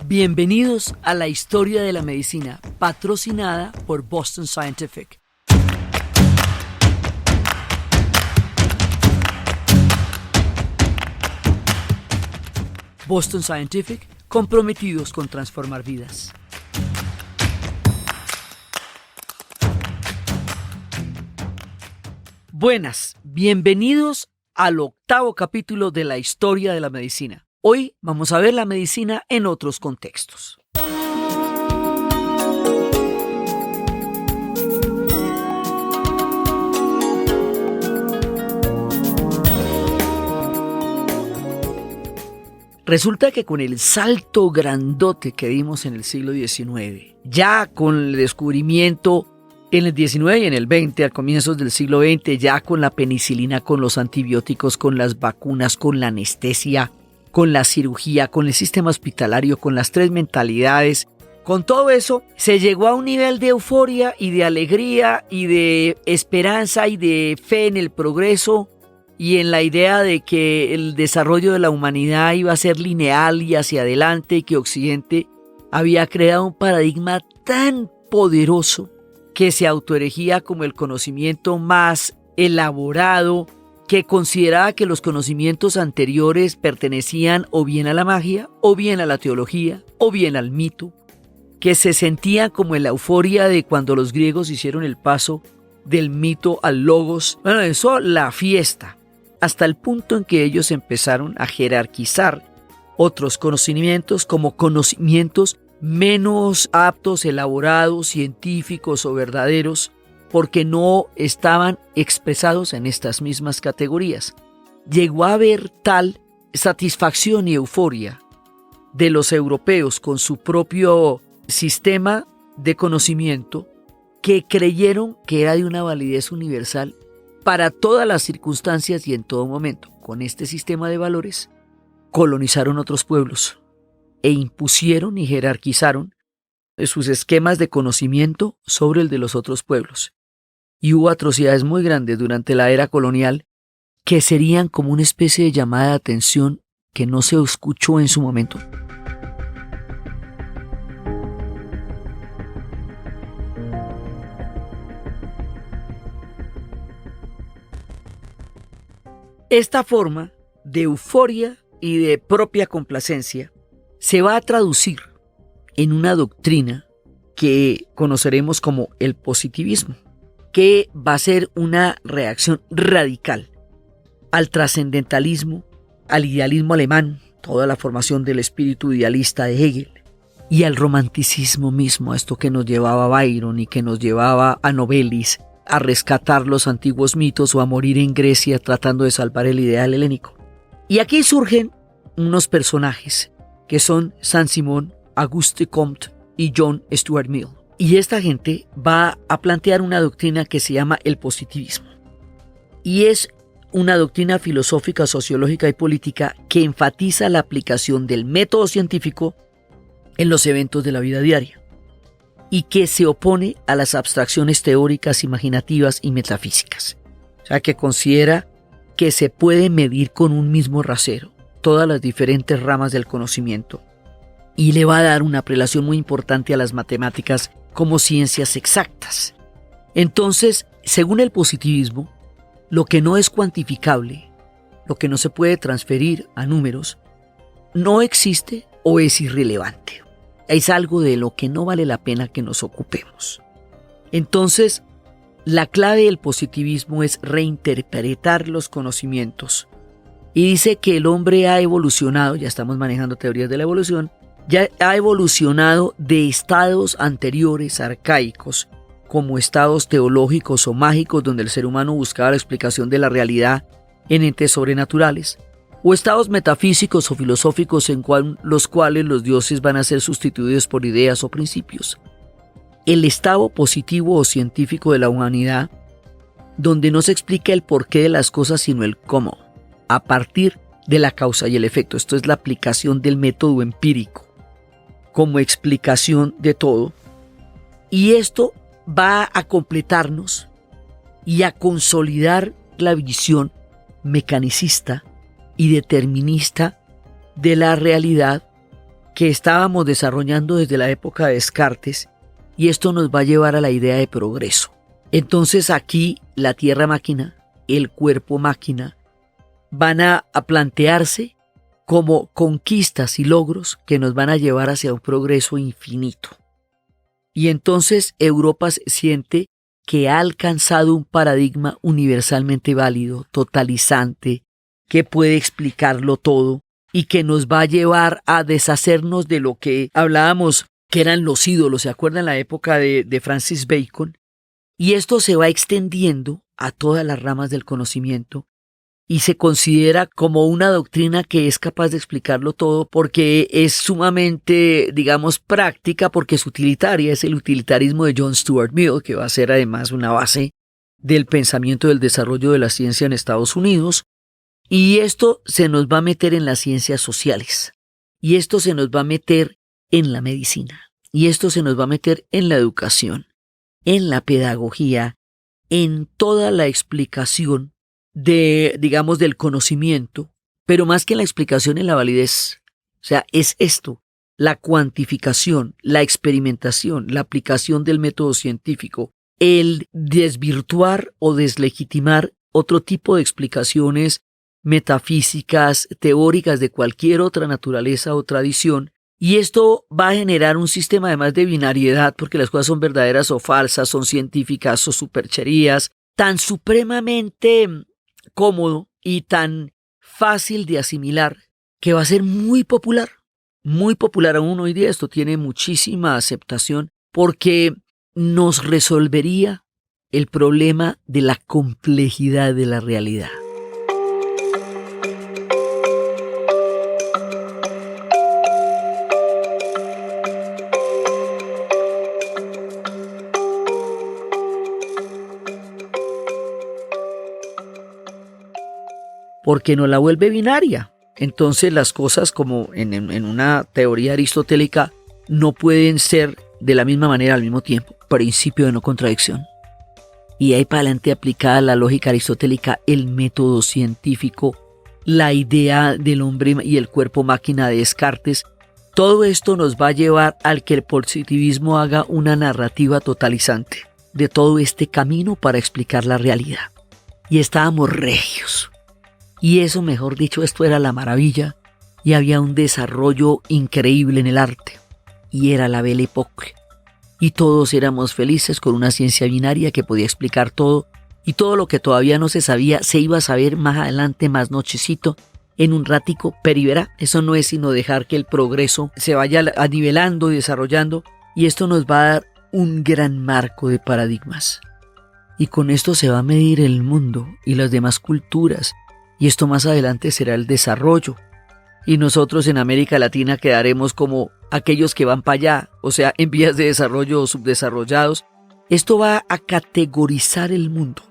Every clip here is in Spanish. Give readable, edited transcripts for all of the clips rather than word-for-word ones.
Bienvenidos a la historia de la medicina, patrocinada por Boston Scientific. Boston Scientific, comprometidos con transformar vidas. Buenas, bienvenidos al 8º capítulo de la historia de la medicina. Hoy vamos a ver la medicina en otros contextos. Resulta que con el salto grandote que dimos en el siglo XIX, ya con el descubrimiento en el XIX y en el XX, al comienzo del siglo XX, ya con la penicilina, con los antibióticos, con las vacunas, con la anestesia, con la cirugía, con el sistema hospitalario, con las 3 mentalidades, con todo eso, se llegó a un nivel de euforia y de alegría y de esperanza y de fe en el progreso y en la idea de que el desarrollo de la humanidad iba a ser lineal y hacia adelante y que Occidente había creado un paradigma tan poderoso que se autoerigía como el conocimiento más elaborado, que consideraba que los conocimientos anteriores pertenecían o bien a la magia, o bien a la teología, o bien al mito, que se sentían como en la euforia de cuando los griegos hicieron el paso del mito al logos. Bueno, eso, la fiesta, hasta el punto en que ellos empezaron a jerarquizar otros conocimientos como conocimientos menos aptos, elaborados, científicos o verdaderos, porque no estaban expresados en estas mismas categorías. Llegó a haber tal satisfacción y euforia de los europeos con su propio sistema de conocimiento que creyeron que era de una validez universal para todas las circunstancias y en todo momento. Con este sistema de valores colonizaron otros pueblos e impusieron y jerarquizaron sus esquemas de conocimiento sobre el de los otros pueblos. Y hubo atrocidades muy grandes durante la era colonial que serían como una especie de llamada de atención que no se escuchó en su momento. Esta forma de euforia y de propia complacencia se va a traducir en una doctrina que conoceremos como el positivismo, que va a ser una reacción radical al trascendentalismo, al idealismo alemán, toda la formación del espíritu idealista de Hegel, y al romanticismo mismo, a esto que nos llevaba a Byron y que nos llevaba a Novelis a rescatar los antiguos mitos o a morir en Grecia tratando de salvar el ideal helénico. Y aquí surgen unos personajes que son Saint-Simon, Auguste Comte y John Stuart Mill. Y esta gente va a plantear una doctrina que se llama el positivismo. Y es una doctrina filosófica, sociológica y política que enfatiza la aplicación del método científico en los eventos de la vida diaria y que se opone a las abstracciones teóricas, imaginativas y metafísicas. O sea, que considera que se puede medir con un mismo rasero todas las diferentes ramas del conocimiento y le va a dar una prelación muy importante a las matemáticas como ciencias exactas. Entonces, según el positivismo, lo que no es cuantificable, lo que no se puede transferir a números, no existe o es irrelevante. Es algo de lo que no vale la pena que nos ocupemos. Entonces, la clave del positivismo es reinterpretar los conocimientos. Y dice que el hombre ha evolucionado, ya estamos manejando teorías de la evolución, ya ha evolucionado de estados anteriores arcaicos, como estados teológicos o mágicos donde el ser humano buscaba la explicación de la realidad en entes sobrenaturales, o estados metafísicos o filosóficos en los cuales los dioses van a ser sustituidos por ideas o principios. El estado positivo o científico de la humanidad, donde no se explica el porqué de las cosas sino el cómo, a partir de la causa y el efecto. Esto es la aplicación del método empírico como explicación de todo, y esto va a completarnos y a consolidar la visión mecanicista y determinista de la realidad que estábamos desarrollando desde la época de Descartes, y esto nos va a llevar a la idea de progreso. Entonces aquí la tierra máquina, el cuerpo máquina, van a plantearse como conquistas y logros que nos van a llevar hacia un progreso infinito. Y entonces Europa siente que ha alcanzado un paradigma universalmente válido, totalizante, que puede explicarlo todo y que nos va a llevar a deshacernos de lo que hablábamos que eran los ídolos. ¿Se acuerdan la época de Francis Bacon? Y esto se va extendiendo a todas las ramas del conocimiento y se considera como una doctrina que es capaz de explicarlo todo porque es sumamente, digamos, práctica, porque es utilitaria. Es el utilitarismo de John Stuart Mill, que va a ser además una base del pensamiento del desarrollo de la ciencia en Estados Unidos. Y esto se nos va a meter en las ciencias sociales, y esto se nos va a meter en la medicina, y esto se nos va a meter en la educación, en la pedagogía, en toda la explicación digamos, del conocimiento, pero más que en la explicación, en la validez. O sea, es esto, la cuantificación, la experimentación, la aplicación del método científico, el desvirtuar o deslegitimar otro tipo de explicaciones metafísicas, teóricas de cualquier otra naturaleza o tradición, y esto va a generar un sistema además de binariedad, porque las cosas son verdaderas o falsas, son científicas o supercherías, tan supremamente cómodo y tan fácil de asimilar, que va a ser muy popular aún hoy día. Esto tiene muchísima aceptación porque nos resolvería el problema de la complejidad de la realidad. Porque nos la vuelve binaria. Entonces las cosas, como en una teoría aristotélica, no pueden ser de la misma manera al mismo tiempo. Principio de no contradicción. Y ahí para adelante aplicada la lógica aristotélica, el método científico, la idea del hombre y el cuerpo máquina de Descartes. Todo esto nos va a llevar al que el positivismo haga una narrativa totalizante de todo este camino para explicar la realidad. Y estábamos regios. Y eso, mejor dicho, esto era la maravilla, y había un desarrollo increíble en el arte, y era la Belle Époque. Y todos éramos felices con una ciencia binaria que podía explicar todo, y todo lo que todavía no se sabía se iba a saber más adelante, más nochecito, en un ratico, pero y verá, eso no es sino dejar que el progreso se vaya nivelando y desarrollando, y esto nos va a dar un gran marco de paradigmas. Y con esto se va a medir el mundo y las demás culturas, y esto más adelante será el desarrollo. Y nosotros en América Latina quedaremos como aquellos que van para allá, o sea, en vías de desarrollo o subdesarrollados. Esto va a categorizar el mundo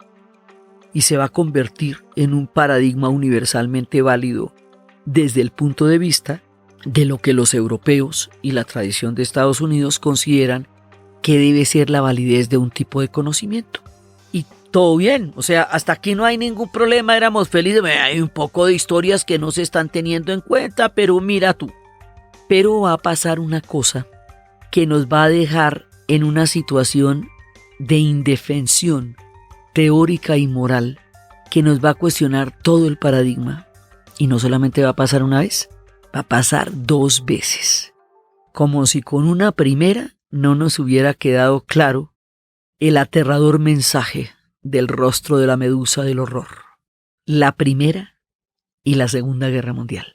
y se va a convertir en un paradigma universalmente válido desde el punto de vista de lo que los europeos y la tradición de Estados Unidos consideran que debe ser la validez de un tipo de conocimiento. Y todo bien, o sea, hasta aquí no hay ningún problema, éramos felices. Hay un poco de historias que no se están teniendo en cuenta, pero mira tú. Pero va a pasar una cosa que nos va a dejar en una situación de indefensión teórica y moral, que nos va a cuestionar todo el paradigma. Y no solamente va a pasar una vez, va a pasar 2 veces. Como si con una primera no nos hubiera quedado claro el aterrador mensaje del rostro de la medusa del horror. La Primera y la Segunda Guerra Mundial.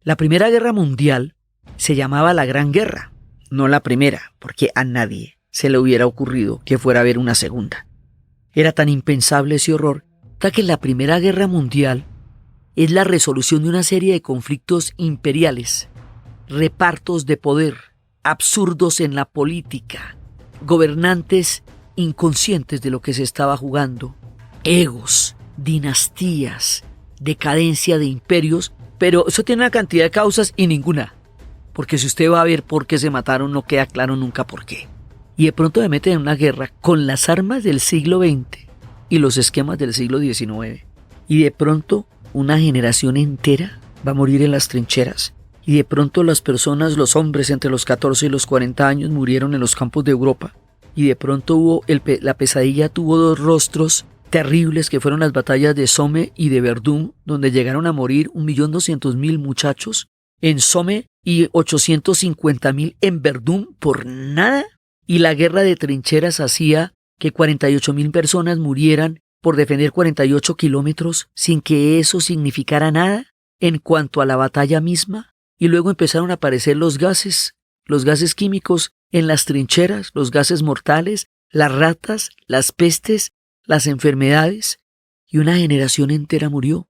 La Primera Guerra Mundial se llamaba la Gran Guerra, no la primera, porque a nadie se le hubiera ocurrido que fuera a haber una segunda. Era tan impensable ese horror, que la Primera Guerra Mundial es la resolución de una serie de conflictos imperiales, repartos de poder, absurdos en la política, gobernantes inconscientes de lo que se estaba jugando. Egos, dinastías, decadencia de imperios, pero eso tiene una cantidad de causas y ninguna. Porque si usted va a ver por qué se mataron, no queda claro nunca por qué. Y de pronto se meten en una guerra con las armas del siglo XX y los esquemas del siglo XIX. Y de pronto una generación entera va a morir en las trincheras. Y de pronto las personas, los hombres entre los 14 y los 40 años murieron en los campos de Europa. Y de pronto la pesadilla tuvo dos rostros terribles que fueron las batallas de Somme y de Verdún, donde llegaron a morir 1.200.000 muchachos en Somme y 850.000 en Verdún por nada. Y la guerra de trincheras hacía que 48.000 personas murieran por defender 48 kilómetros sin que eso significara nada en cuanto a la batalla misma. Y luego empezaron a aparecer los gases químicos en las trincheras, los gases mortales, las ratas, las pestes, las enfermedades, y una generación entera murió.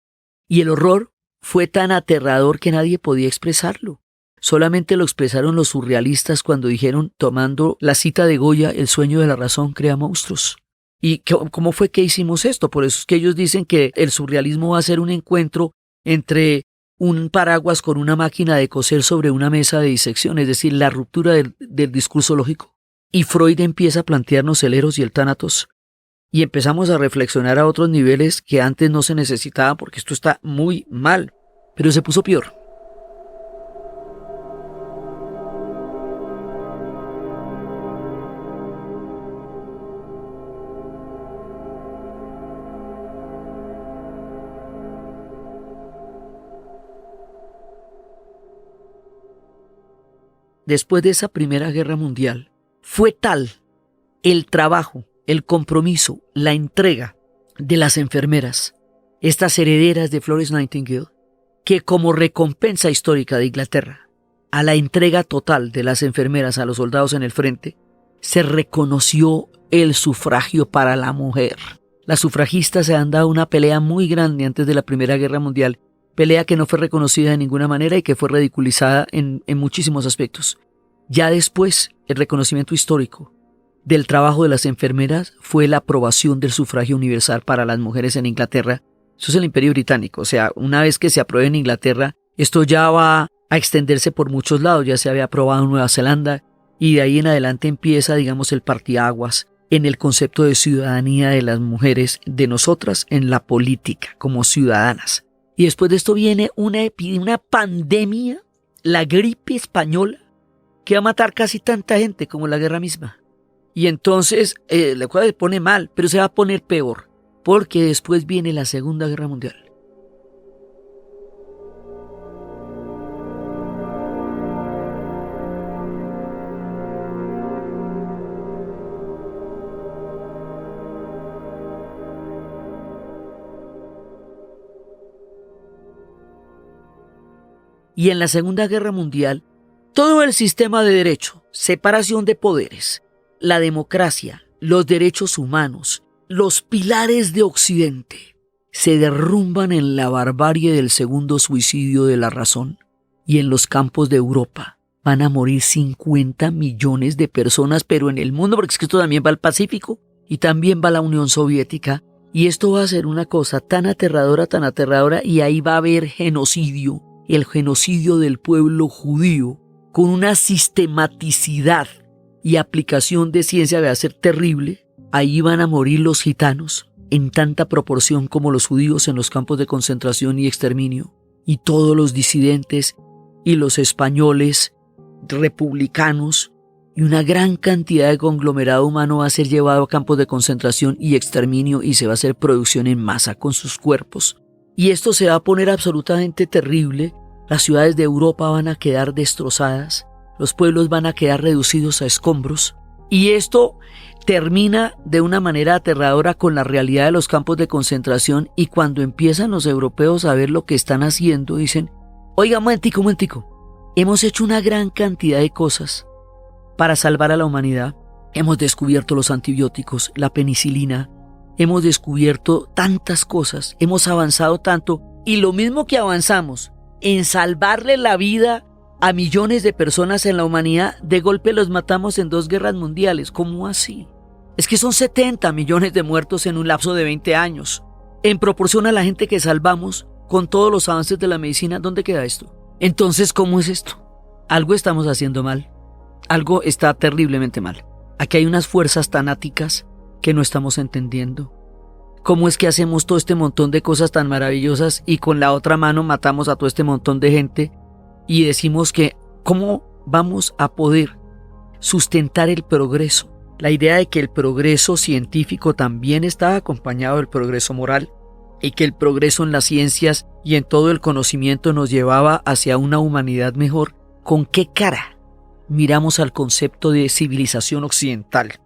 Y el horror fue tan aterrador que nadie podía expresarlo. Solamente lo expresaron los surrealistas cuando dijeron, tomando la cita de Goya, el sueño de la razón crea monstruos. ¿Y cómo fue que hicimos esto? Por eso es que ellos dicen que el surrealismo va a ser un encuentro entre un paraguas con una máquina de coser sobre una mesa de disección, es decir, la ruptura del discurso lógico. Y Freud empieza a plantearnos el Eros y el Tánatos. Y empezamos a reflexionar a otros niveles que antes no se necesitaban porque esto está muy mal, pero se puso peor. Después de esa Primera Guerra Mundial, fue tal el trabajo, el compromiso, la entrega de las enfermeras, estas herederas de Florence Nightingale, que como recompensa histórica de Inglaterra a la entrega total de las enfermeras a los soldados en el frente, se reconoció el sufragio para la mujer. Las sufragistas se han dado una pelea muy grande antes de la Primera Guerra Mundial, pelea que no fue reconocida de ninguna manera y que fue ridiculizada en muchísimos aspectos. Ya después, el reconocimiento histórico del trabajo de las enfermeras fue la aprobación del sufragio universal para las mujeres en Inglaterra. Eso es el Imperio Británico. O sea, una vez que se apruebe en Inglaterra, esto ya va a extenderse por muchos lados. Ya se había aprobado en Nueva Zelanda y de ahí en adelante empieza, digamos, el parteaguas en el concepto de ciudadanía de las mujeres, de nosotras en la política como ciudadanas. Y después de esto viene una pandemia, la gripe española, que va a matar casi tanta gente como la guerra misma. Y entonces la cosa se pone mal, pero se va a poner peor, porque después viene la Segunda Guerra Mundial. Y en la Segunda Guerra Mundial, todo el sistema de derecho, separación de poderes, la democracia, los derechos humanos, los pilares de Occidente, se derrumban en la barbarie del segundo suicidio de la razón. Y en los campos de Europa van a morir 50 millones de personas, pero en el mundo, porque es que esto también va al Pacífico y también va a la Unión Soviética. Y esto va a ser una cosa tan aterradora, y ahí va a haber genocidio. El genocidio del pueblo judío, con una sistematicidad y aplicación de ciencia va a ser terrible. Ahí van a morir los gitanos en tanta proporción como los judíos en los campos de concentración y exterminio, y todos los disidentes y los españoles republicanos, y una gran cantidad de conglomerado humano va a ser llevado a campos de concentración y exterminio, y se va a hacer producción en masa con sus cuerpos. Y esto se va a poner absolutamente terrible. Las ciudades de Europa van a quedar destrozadas, los pueblos van a quedar reducidos a escombros, y esto termina de una manera aterradora con la realidad de los campos de concentración. Y cuando empiezan los europeos a ver lo que están haciendo, dicen: oiga, momentico, hemos hecho una gran cantidad de cosas para salvar a la humanidad. Hemos descubierto los antibióticos, la penicilina, hemos descubierto tantas cosas, hemos avanzado tanto, y lo mismo que avanzamos en salvarle la vida a millones de personas en la humanidad, de golpe los matamos en 2 guerras mundiales. ¿Cómo así? Es que son 70 millones de muertos en un lapso de 20 años. En proporción a la gente que salvamos, con todos los avances de la medicina, ¿dónde queda esto? Entonces, ¿cómo es esto? Algo estamos haciendo mal. Algo está terriblemente mal. Aquí hay unas fuerzas tanáticas que no estamos entendiendo. ¿Cómo es que hacemos todo este montón de cosas tan maravillosas y con la otra mano matamos a todo este montón de gente y decimos que cómo vamos a poder sustentar el progreso? La idea de que el progreso científico también está acompañado del progreso moral y que el progreso en las ciencias y en todo el conocimiento nos llevaba hacia una humanidad mejor. ¿Con qué cara miramos al concepto de civilización occidental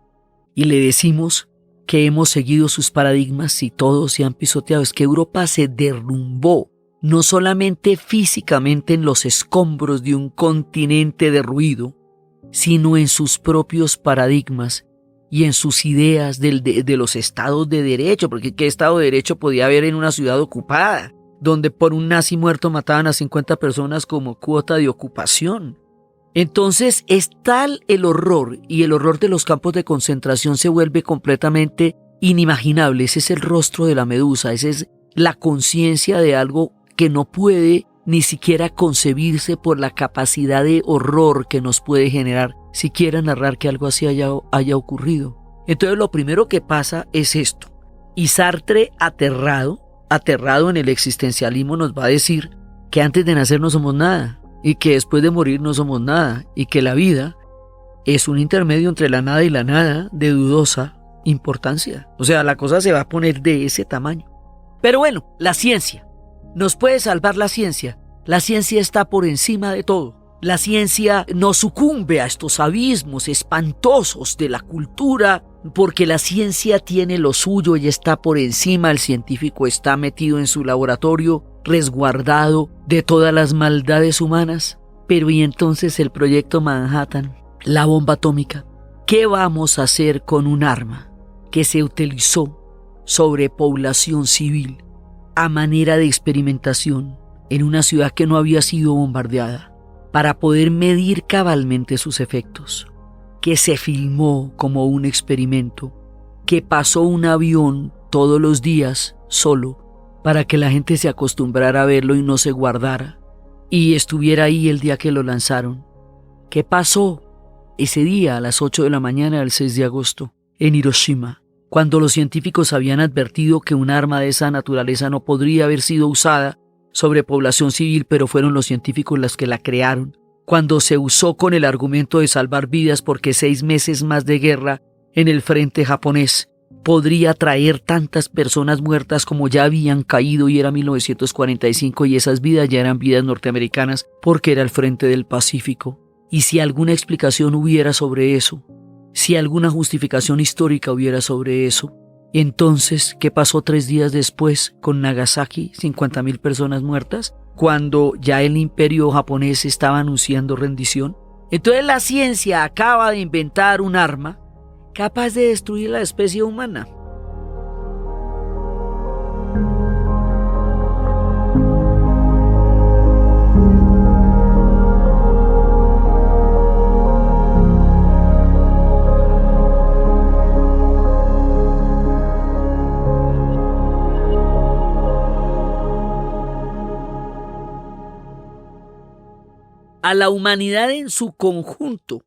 y le decimos que hemos seguido sus paradigmas y todos se han pisoteado? Es que Europa se derrumbó, no solamente físicamente en los escombros de un continente derruido, sino en sus propios paradigmas y en sus ideas de los estados de derecho, porque ¿qué estado de derecho podía haber en una ciudad ocupada, donde por un nazi muerto mataban a 50 personas como cuota de ocupación? Entonces es tal el horror, y el horror de los campos de concentración se vuelve completamente inimaginable. Ese es el rostro de la medusa, esa es la conciencia de algo que no puede ni siquiera concebirse por la capacidad de horror que nos puede generar siquiera narrar que algo así haya ocurrido. Entonces lo primero que pasa es esto. Y Sartre, aterrado en el existencialismo, nos va a decir que antes de nacer no somos nada y que después de morir no somos nada y que la vida es un intermedio entre la nada y la nada de dudosa importancia. O sea, la cosa se va a poner de ese tamaño. Pero bueno, la ciencia. ¿Nos puede salvar la ciencia? La ciencia está por encima de todo. La ciencia no sucumbe a estos abismos espantosos de la cultura, porque la ciencia tiene lo suyo y está por encima. El científico está metido en su laboratorio, resguardado de todas las maldades humanas. Pero ¿y entonces el proyecto Manhattan, la bomba atómica? ¿Qué vamos a hacer con un arma que se utilizó sobre población civil a manera de experimentación en una ciudad que no había sido bombardeada, para poder medir cabalmente sus efectos, que se filmó como un experimento, que pasó un avión todos los días solo para que la gente se acostumbrara a verlo y no se guardara y estuviera ahí el día que lo lanzaron? ¿Qué pasó ese día a las 8 de la mañana del 6 de agosto en Hiroshima, cuando los científicos habían advertido que un arma de esa naturaleza no podría haber sido usada sobre población civil, pero fueron los científicos los que la crearon? Cuando se usó con el argumento de salvar vidas porque 6 meses más de guerra en el frente japonés podría traer tantas personas muertas como ya habían caído, y era 1945 y esas vidas ya eran vidas norteamericanas porque era el frente del Pacífico. Y si alguna explicación hubiera sobre eso, si alguna justificación histórica hubiera sobre eso, entonces, ¿qué pasó 3 días después con Nagasaki, 50.000 personas muertas, cuando ya el imperio japonés estaba anunciando rendición? Entonces la ciencia acaba de inventar un arma capaz de destruir la especie humana. A la humanidad en su conjunto.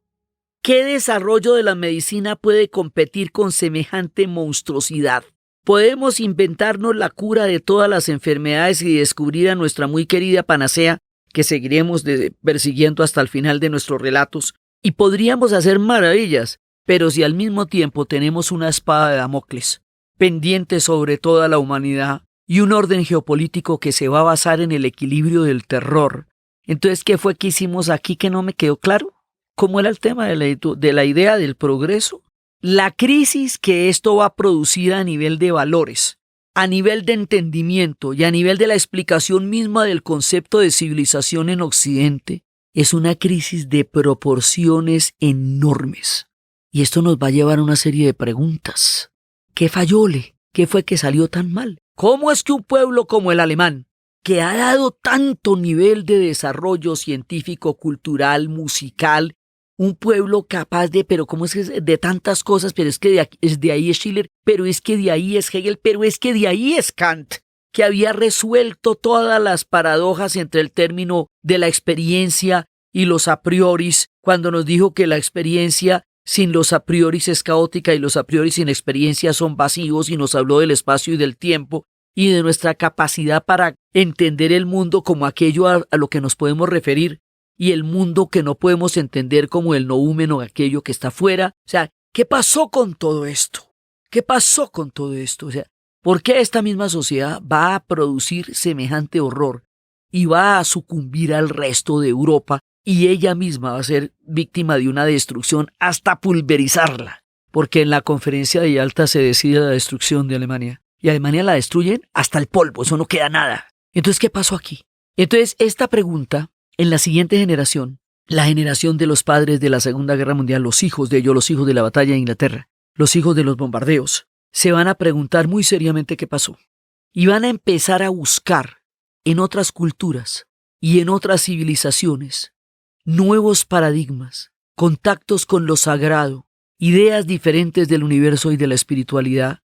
¿Qué desarrollo de la medicina puede competir con semejante monstruosidad? Podemos inventarnos la cura de todas las enfermedades y descubrir a nuestra muy querida panacea, que seguiremos persiguiendo hasta el final de nuestros relatos, y podríamos hacer maravillas, pero si al mismo tiempo tenemos una espada de Damocles pendiente sobre toda la humanidad y un orden geopolítico que se va a basar en el equilibrio del terror, entonces, ¿qué fue que hicimos aquí que no me quedó claro? ¿Cómo era el tema de la idea del progreso? La crisis que esto va a producir a nivel de valores, a nivel de entendimiento y a nivel de la explicación misma del concepto de civilización en Occidente es una crisis de proporciones enormes. Y esto nos va a llevar a una serie de preguntas. ¿Qué fallóle? ¿Qué fue que salió tan mal? ¿Cómo es que un pueblo como el alemán, que ha dado tanto nivel de desarrollo científico, cultural, musical un pueblo capaz de, pero ¿cómo es que de tantas cosas? Pero es que de ahí es Schiller, pero es que de ahí es Hegel, pero es que de ahí es Kant, que había resuelto todas las paradojas entre el término de la experiencia y los a prioris, cuando nos dijo que la experiencia sin los a prioris es caótica y los a prioris sin experiencia son vacíos, y nos habló del espacio y del tiempo y de nuestra capacidad para entender el mundo como aquello a lo que nos podemos referir, y el mundo que no podemos entender como el noúmeno, aquello que está fuera. O sea, ¿qué pasó con todo esto? ¿Qué pasó con todo esto? O sea, ¿por qué esta misma sociedad va a producir semejante horror y va a sucumbir al resto de Europa, y ella misma va a ser víctima de una destrucción hasta pulverizarla? Porque en la conferencia de Yalta se decide la destrucción de Alemania, y Alemania la destruyen hasta el polvo, eso no queda nada. Entonces, ¿qué pasó aquí? Entonces, esta pregunta, en la siguiente generación, la generación de los padres de la Segunda Guerra Mundial, los hijos de ellos, los hijos de la batalla de Inglaterra, los hijos de los bombardeos, se van a preguntar muy seriamente qué pasó. Y van a empezar a buscar en otras culturas y en otras civilizaciones nuevos paradigmas, contactos con lo sagrado, ideas diferentes del universo y de la espiritualidad,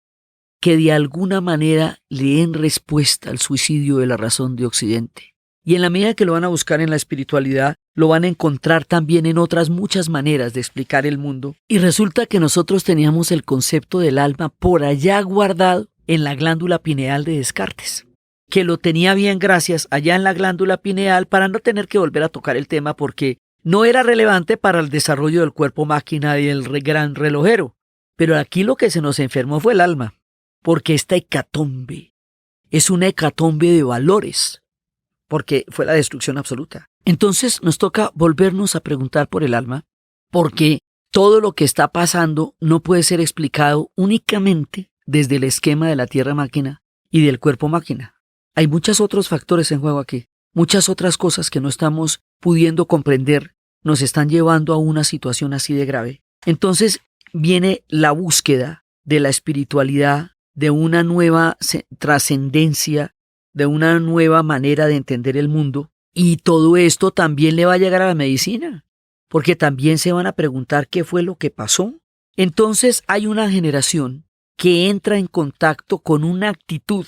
que de alguna manera le den respuesta al suicidio de la razón de Occidente. Y en la medida que lo van a buscar en la espiritualidad, lo van a encontrar también en otras muchas maneras de explicar el mundo. Y resulta que nosotros teníamos el concepto del alma por allá guardado en la glándula pineal de Descartes, que lo tenía bien gracias allá en la glándula pineal para no tener que volver a tocar el tema, porque no era relevante para el desarrollo del cuerpo máquina y el gran relojero. Pero aquí lo que se nos enfermó fue el alma, porque esta hecatombe es una hecatombe de valores, porque fue la destrucción absoluta. Entonces nos toca volvernos a preguntar por el alma, porque todo lo que está pasando no puede ser explicado únicamente desde el esquema de la tierra-máquina y del cuerpo-máquina. Hay muchos otros factores en juego aquí, muchas otras cosas que no estamos pudiendo comprender, nos están llevando a una situación así de grave. Entonces viene la búsqueda de la espiritualidad, de una nueva trascendencia, de una nueva manera de entender el mundo, y todo esto también le va a llegar a la medicina, porque también se van a preguntar qué fue lo que pasó. Entonces hay una generación que entra en contacto con una actitud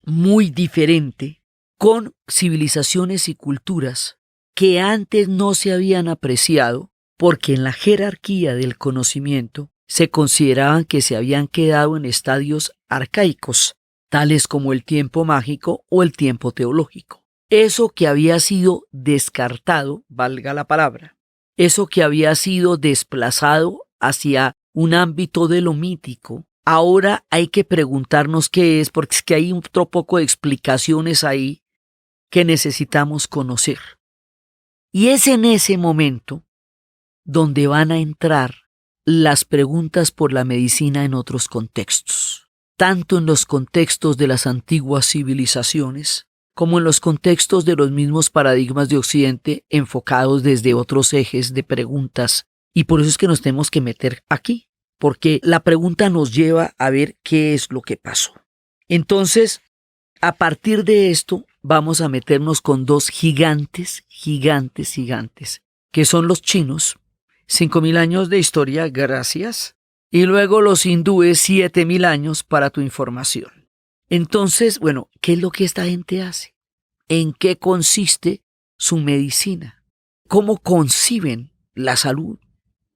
muy diferente, con civilizaciones y culturas que antes no se habían apreciado, porque en la jerarquía del conocimiento se consideraban que se habían quedado en estadios arcaicos, tales como el tiempo mágico o el tiempo teológico. Eso que había sido descartado, valga la palabra, eso que había sido desplazado hacia un ámbito de lo mítico, ahora hay que preguntarnos qué es, porque es que hay otro poco de explicaciones ahí que necesitamos conocer. Y es en ese momento donde van a entrar las preguntas por la medicina en otros contextos, tanto en los contextos de las antiguas civilizaciones como en los contextos de los mismos paradigmas de Occidente enfocados desde otros ejes de preguntas. Y por eso es que nos tenemos que meter aquí, porque la pregunta nos lleva a ver qué es lo que pasó. Entonces, a partir de esto, vamos a meternos con dos gigantes, que son los chinos, 5.000 años de historia, gracias, y luego los hindúes, 7.000 años para tu información. Entonces, bueno, ¿qué es lo que esta gente hace? ¿En qué consiste su medicina? ¿Cómo conciben la salud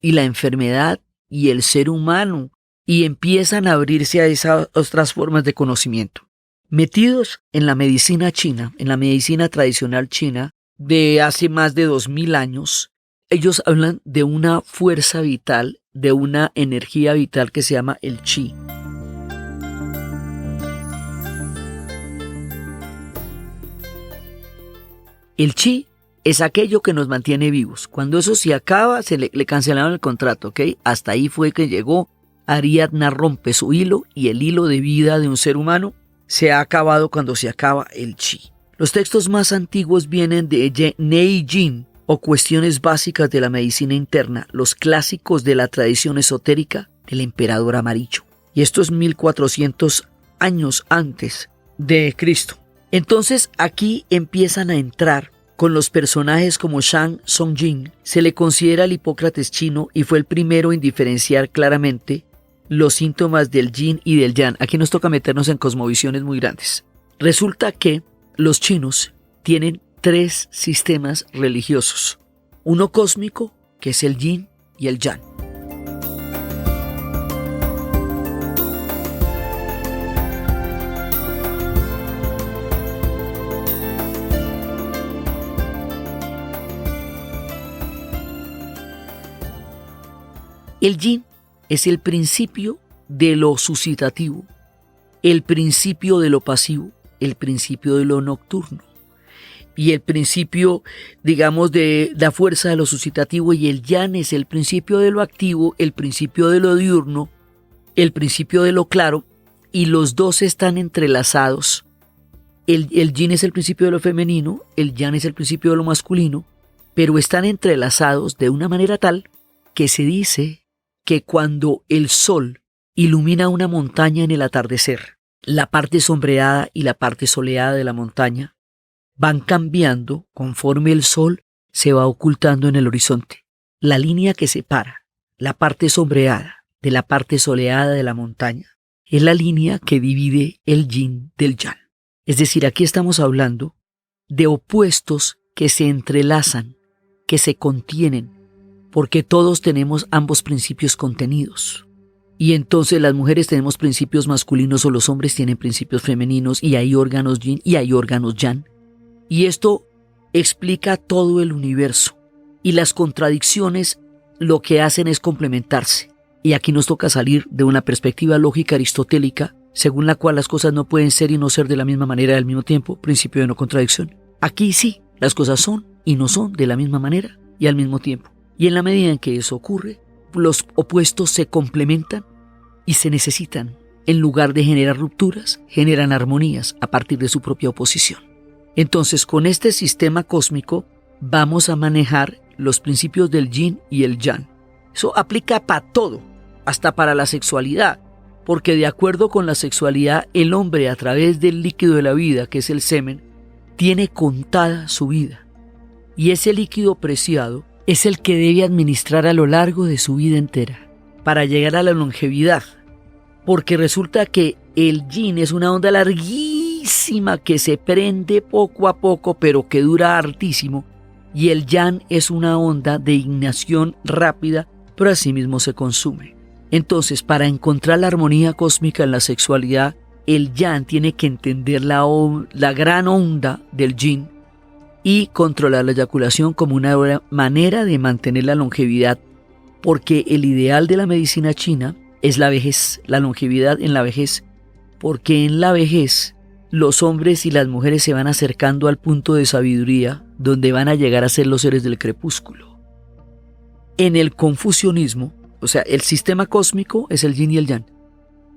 y la enfermedad y el ser humano? Y empiezan a abrirse a esas otras formas de conocimiento. Metidos en la medicina china, en la medicina tradicional china de hace más de 2.000 años, ellos hablan de una fuerza vital, de una energía vital que se llama el chi. El chi es aquello que nos mantiene vivos. Cuando eso se acaba, le cancelaron el contrato, ¿ok? Hasta ahí fue que llegó. Ariadna rompe su hilo y el hilo de vida de un ser humano se ha acabado cuando se acaba el chi. Los textos más antiguos vienen de Neijin, o Cuestiones básicas de la medicina interna, los clásicos de la tradición esotérica del emperador Amarillo. Y esto es 1400 años antes de Cristo. Entonces aquí empiezan a entrar con los personajes como Shang Tsung-ying, se le considera el Hipócrates chino y fue el primero en diferenciar claramente los síntomas del yin y del yang. Aquí nos toca meternos en cosmovisiones muy grandes. Resulta que los chinos tienen 3 sistemas religiosos. Uno cósmico, que es el yin y el yang. El yin es el principio de lo suscitativo, el principio de lo pasivo, el principio de lo nocturno y el principio, digamos, de la fuerza de lo suscitativo, y el yang es el principio de lo activo, el principio de lo diurno, el principio de lo claro, y los dos están entrelazados. El yin es el principio de lo femenino, el yang es el principio de lo masculino, pero están entrelazados de una manera tal que se dice que cuando el sol ilumina una montaña en el atardecer, la parte sombreada y la parte soleada de la montaña van cambiando conforme el sol se va ocultando en el horizonte. La línea que separa la parte sombreada de la parte soleada de la montaña es la línea que divide el yin del yang. Es decir, aquí estamos hablando de opuestos que se entrelazan, que se contienen, porque todos tenemos ambos principios contenidos. Y entonces las mujeres tenemos principios masculinos o los hombres tienen principios femeninos, y hay órganos yin y hay órganos yang. Y esto explica todo el universo. Y las contradicciones lo que hacen es complementarse. Y aquí nos toca salir de una perspectiva lógica aristotélica, según la cual las cosas no pueden ser y no ser de la misma manera al mismo tiempo, principio de no contradicción. Aquí sí, las cosas son y no son de la misma manera y al mismo tiempo. Y en la medida en que eso ocurre, los opuestos se complementan y se necesitan. En lugar de generar rupturas, generan armonías a partir de su propia oposición. Entonces, con este sistema cósmico vamos a manejar los principios del yin y el yang. Eso aplica para todo, hasta para la sexualidad, porque de acuerdo con la sexualidad, el hombre, a través del líquido de la vida, que es el semen, tiene contada su vida. Y ese líquido preciado es el que debe administrar a lo largo de su vida entera para llegar a la longevidad, porque resulta que el yin es una onda larguísima que se prende poco a poco pero que dura hartísimo, y el yang es una onda de ignición rápida pero asimismo se consume. Entonces, para encontrar la armonía cósmica en la sexualidad, el yang tiene que entender la gran onda del yin y controlar la eyaculación como una manera de mantener la longevidad, porque el ideal de la medicina china es la vejez, la longevidad en la vejez, porque en la vejez los hombres y las mujeres se van acercando al punto de sabiduría donde van a llegar a ser los seres del crepúsculo. En el confucianismo, o sea, el sistema cósmico es el yin y el yang,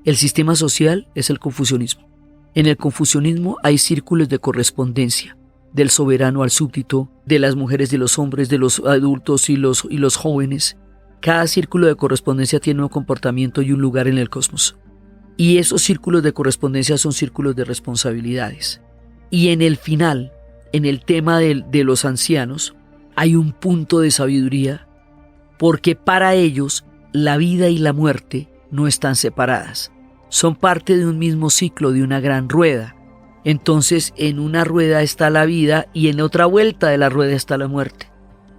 el sistema social es el confucianismo. En el confucianismo hay círculos de correspondencia, del soberano al súbdito, de las mujeres, de los hombres, de los adultos y los jóvenes. Cada círculo de correspondencia tiene un comportamiento y un lugar en el cosmos. Y esos círculos de correspondencia son círculos de responsabilidades. Y en el final, en el tema de los ancianos, hay un punto de sabiduría, porque para ellos la vida y la muerte no están separadas. Son parte de un mismo ciclo, de una gran rueda. Entonces, en una rueda está la vida y en otra vuelta de la rueda está la muerte.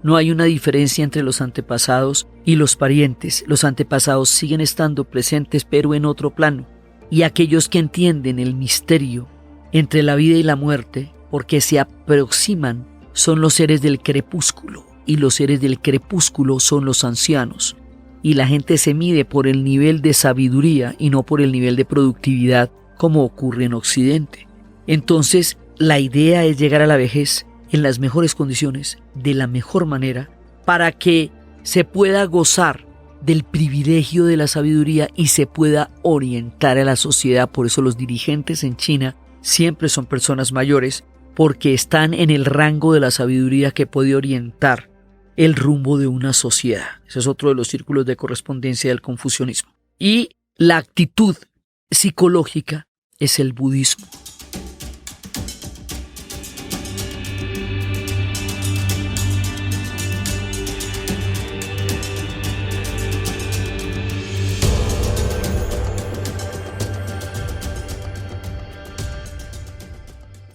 No hay una diferencia entre los antepasados y los parientes. Los antepasados siguen estando presentes, pero en otro plano. Y aquellos que entienden el misterio entre la vida y la muerte, porque se aproximan, son los seres del crepúsculo. Y los seres del crepúsculo son los ancianos. Y la gente se mide por el nivel de sabiduría y no por el nivel de productividad, como ocurre en Occidente. Entonces, la idea es llegar a la vejez en las mejores condiciones, de la mejor manera, para que se pueda gozar del privilegio de la sabiduría y se pueda orientar a la sociedad. Por eso los dirigentes en China siempre son personas mayores, porque están en el rango de la sabiduría que puede orientar el rumbo de una sociedad. Ese es otro de los círculos de correspondencia del confucianismo. Y la actitud psicológica es el budismo.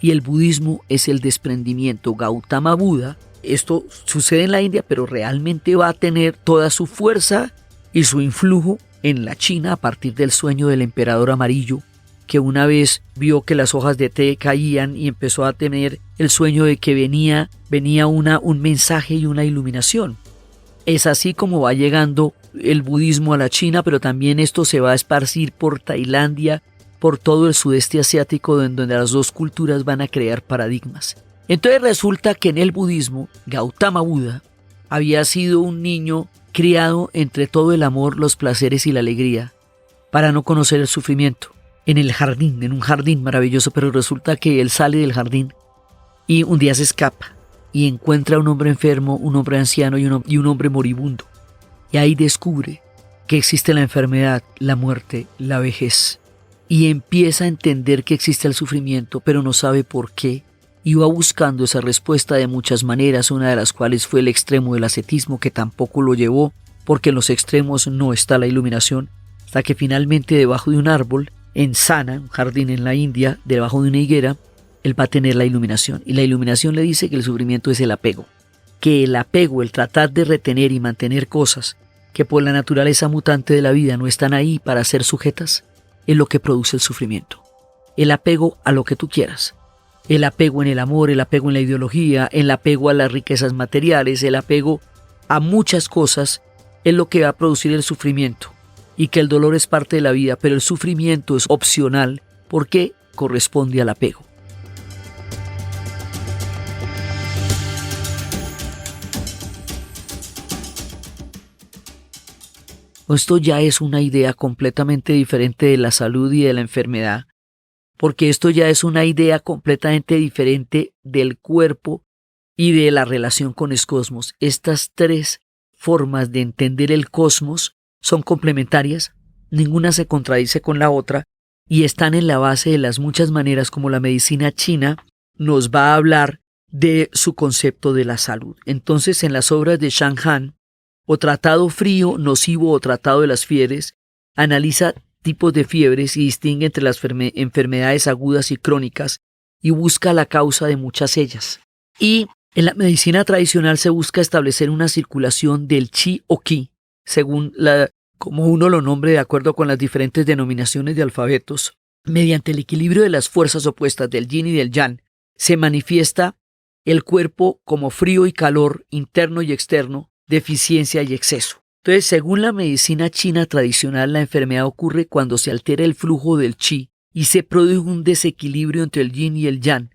y el budismo es el desprendimiento. Gautama Buda, esto sucede en la India, pero realmente va a tener toda su fuerza y su influjo en la China a partir del sueño del emperador amarillo, que una vez vio que las hojas de té caían y empezó a tener el sueño de que venía un mensaje y una iluminación. Es así como va llegando el budismo a la China, pero también esto se va a esparcir por Tailandia, por todo el sudeste asiático, donde las dos culturas van a crear paradigmas. Entonces resulta que en el budismo, Gautama Buda había sido un niño criado entre todo el amor, los placeres y la alegría, para no conocer el sufrimiento. En un jardín maravilloso, pero resulta que él sale del jardín y un día se escapa y encuentra a un hombre enfermo, un hombre anciano y un hombre moribundo. Y ahí descubre que existe la enfermedad, la muerte, la vejez. Y empieza a entender que existe el sufrimiento, pero no sabe por qué. Y va buscando esa respuesta de muchas maneras, una de las cuales fue el extremo del ascetismo, que tampoco lo llevó, porque en los extremos no está la iluminación, hasta que finalmente debajo de un árbol, en Sana, un jardín en la India, debajo de una higuera, él va a tener la iluminación. Y la iluminación le dice que el sufrimiento es el apego. Que el apego, el tratar de retener y mantener cosas que por la naturaleza mutante de la vida no están ahí para ser sujetas, es lo que produce el sufrimiento. El apego a lo que tú quieras. El apego en el amor, el apego en la ideología, el apego a las riquezas materiales, el apego a muchas cosas es lo que va a producir el sufrimiento. Y que el dolor es parte de la vida, pero el sufrimiento es opcional porque corresponde al apego. Esto ya es una idea completamente diferente de la salud y de la enfermedad, porque esto ya es una idea completamente diferente del cuerpo y de la relación con el cosmos. Estas tres formas de entender el cosmos son complementarias, ninguna se contradice con la otra y están en la base de las muchas maneras como la medicina china nos va a hablar de su concepto de la salud. Entonces, en las obras de Shan Han, o Tratado Frío, Nocivo o Tratado de las Fiebres, analiza tipos de fiebres y distingue entre las enfermedades agudas y crónicas y busca la causa de muchas ellas. Y en la medicina tradicional se busca establecer una circulación del chi o ki, según como uno lo nombre de acuerdo con las diferentes denominaciones de alfabetos. Mediante el equilibrio de las fuerzas opuestas del yin y del yang, se manifiesta el cuerpo como frío y calor, interno y externo, deficiencia y exceso. Entonces, según la medicina china tradicional, la enfermedad ocurre cuando se altera el flujo del chi y se produce un desequilibrio entre el yin y el yang.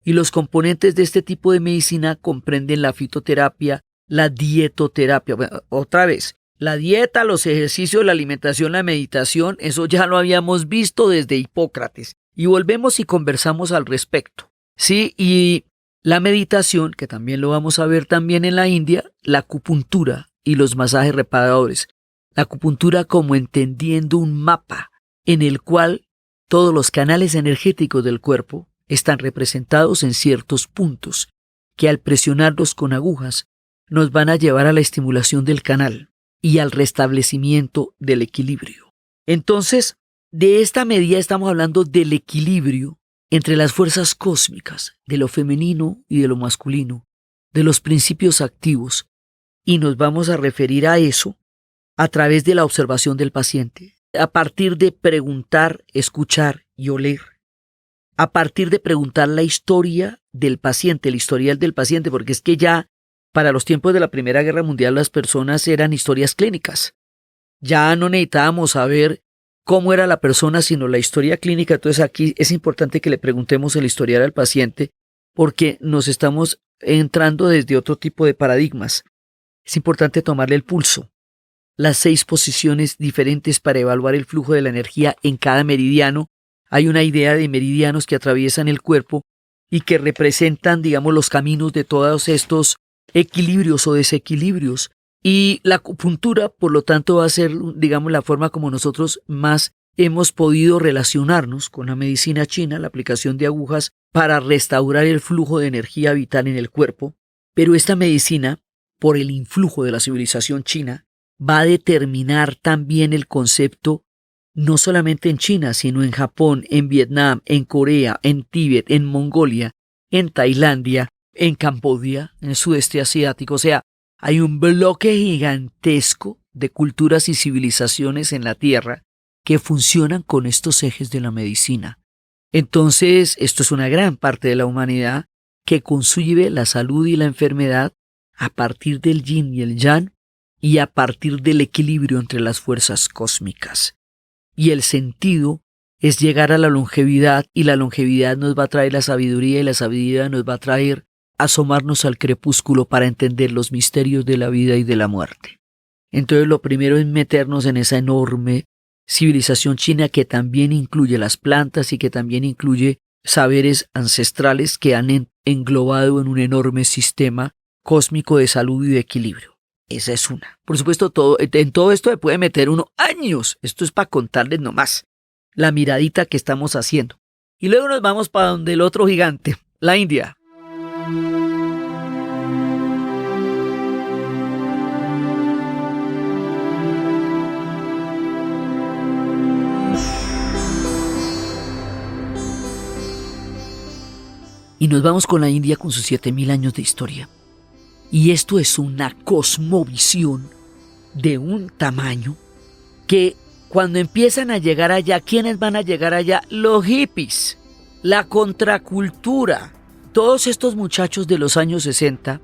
Y los componentes de este tipo de medicina comprenden la fitoterapia, la dietoterapia. Bueno, otra vez, la dieta, los ejercicios, la alimentación, la meditación, eso ya lo habíamos visto desde Hipócrates. Y volvemos y conversamos al respecto. Sí, y la meditación, que también lo vamos a ver también en la India, la acupuntura y los masajes reparadores. La acupuntura como entendiendo un mapa en el cual todos los canales energéticos del cuerpo están representados en ciertos puntos que al presionarlos con agujas nos van a llevar a la estimulación del canal y al restablecimiento del equilibrio. Entonces, de esta medida estamos hablando del equilibrio entre las fuerzas cósmicas, de lo femenino y de lo masculino, de los principios activos, y nos vamos a referir a eso a través de la observación del paciente, a partir de preguntar, escuchar y oler, a partir de preguntar la historia del paciente, el historial del paciente, porque es que ya para los tiempos de la Primera Guerra Mundial las personas eran historias clínicas. Ya no necesitábamos saber cómo era la persona, sino la historia clínica. Entonces aquí es importante que le preguntemos el historial al paciente porque nos estamos entrando desde otro tipo de paradigmas. Es importante tomarle el pulso, las 6 posiciones diferentes para evaluar el flujo de la energía en cada meridiano. Hay una idea de meridianos que atraviesan el cuerpo y que representan, digamos, los caminos de todos estos equilibrios o desequilibrios. Y la acupuntura, por lo tanto, va a ser, digamos, la forma como nosotros más hemos podido relacionarnos con la medicina china, la aplicación de agujas para restaurar el flujo de energía vital en el cuerpo. Pero esta medicina, por el influjo de la civilización china, va a determinar también el concepto no solamente en China, sino en Japón, en Vietnam, en Corea, en Tíbet, en Mongolia, en Tailandia, en Camboya, en el sudeste asiático. O sea, hay un bloque gigantesco de culturas y civilizaciones en la Tierra que funcionan con estos ejes de la medicina. Entonces, esto es una gran parte de la humanidad que concibe la salud y la enfermedad a partir del yin y el yang y a partir del equilibrio entre las fuerzas cósmicas. Y el sentido es llegar a la longevidad, y la longevidad nos va a traer la sabiduría, y la sabiduría nos va a traer asomarnos al crepúsculo para entender los misterios de la vida y de la muerte. Entonces lo primero es meternos en esa enorme civilización china que también incluye las plantas y que también incluye saberes ancestrales que han englobado en un enorme sistema cósmico de salud y de equilibrio. Esa es una. Por supuesto, en todo esto se puede meter uno años. Esto es para contarles nomás la miradita que estamos haciendo. Y luego nos vamos para donde el otro gigante, la India. Y nos vamos con la India con sus 7.000 años de historia. Y esto es una cosmovisión de un tamaño que cuando empiezan a llegar allá, ¿quiénes van a llegar allá? Los hippies, la contracultura. Todos estos muchachos de los años 60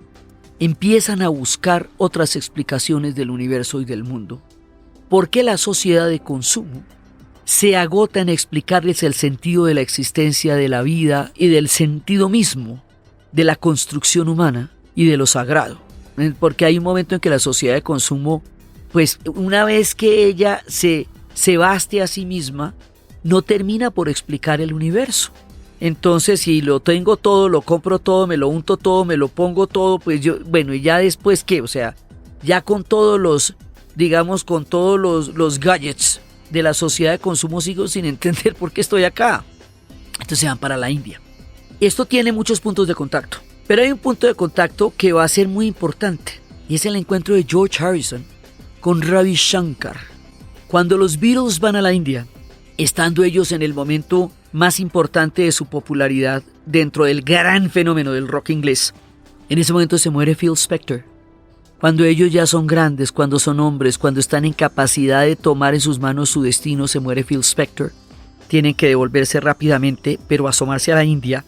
empiezan a buscar otras explicaciones del universo y del mundo. ¿Por qué la sociedad de consumo se agota en explicarles el sentido de la existencia, de la vida y del sentido mismo de la construcción humana y de lo sagrado? Porque hay un momento en que la sociedad de consumo, pues una vez que ella se baste a sí misma, no termina por explicar el universo. Entonces, si lo tengo todo, lo compro todo, me lo unto todo, me lo pongo todo, pues yo, bueno, ¿y ya después qué? O sea, ya con todos los, digamos, con todos los gadgets de la sociedad de consumo sigo sin entender por qué estoy acá. Entonces se van para la India. Esto tiene muchos puntos de contacto, pero hay un punto de contacto que va a ser muy importante, y es el encuentro de George Harrison con Ravi Shankar. Cuando los Beatles van a la India, estando ellos en el momento más importante de su popularidad dentro del gran fenómeno del rock inglés, en ese momento se muere Phil Spector. Cuando ellos ya son grandes, cuando son hombres, cuando están en capacidad de tomar en sus manos su destino, se muere Phil Spector. Tienen que devolverse rápidamente, pero asomarse a la India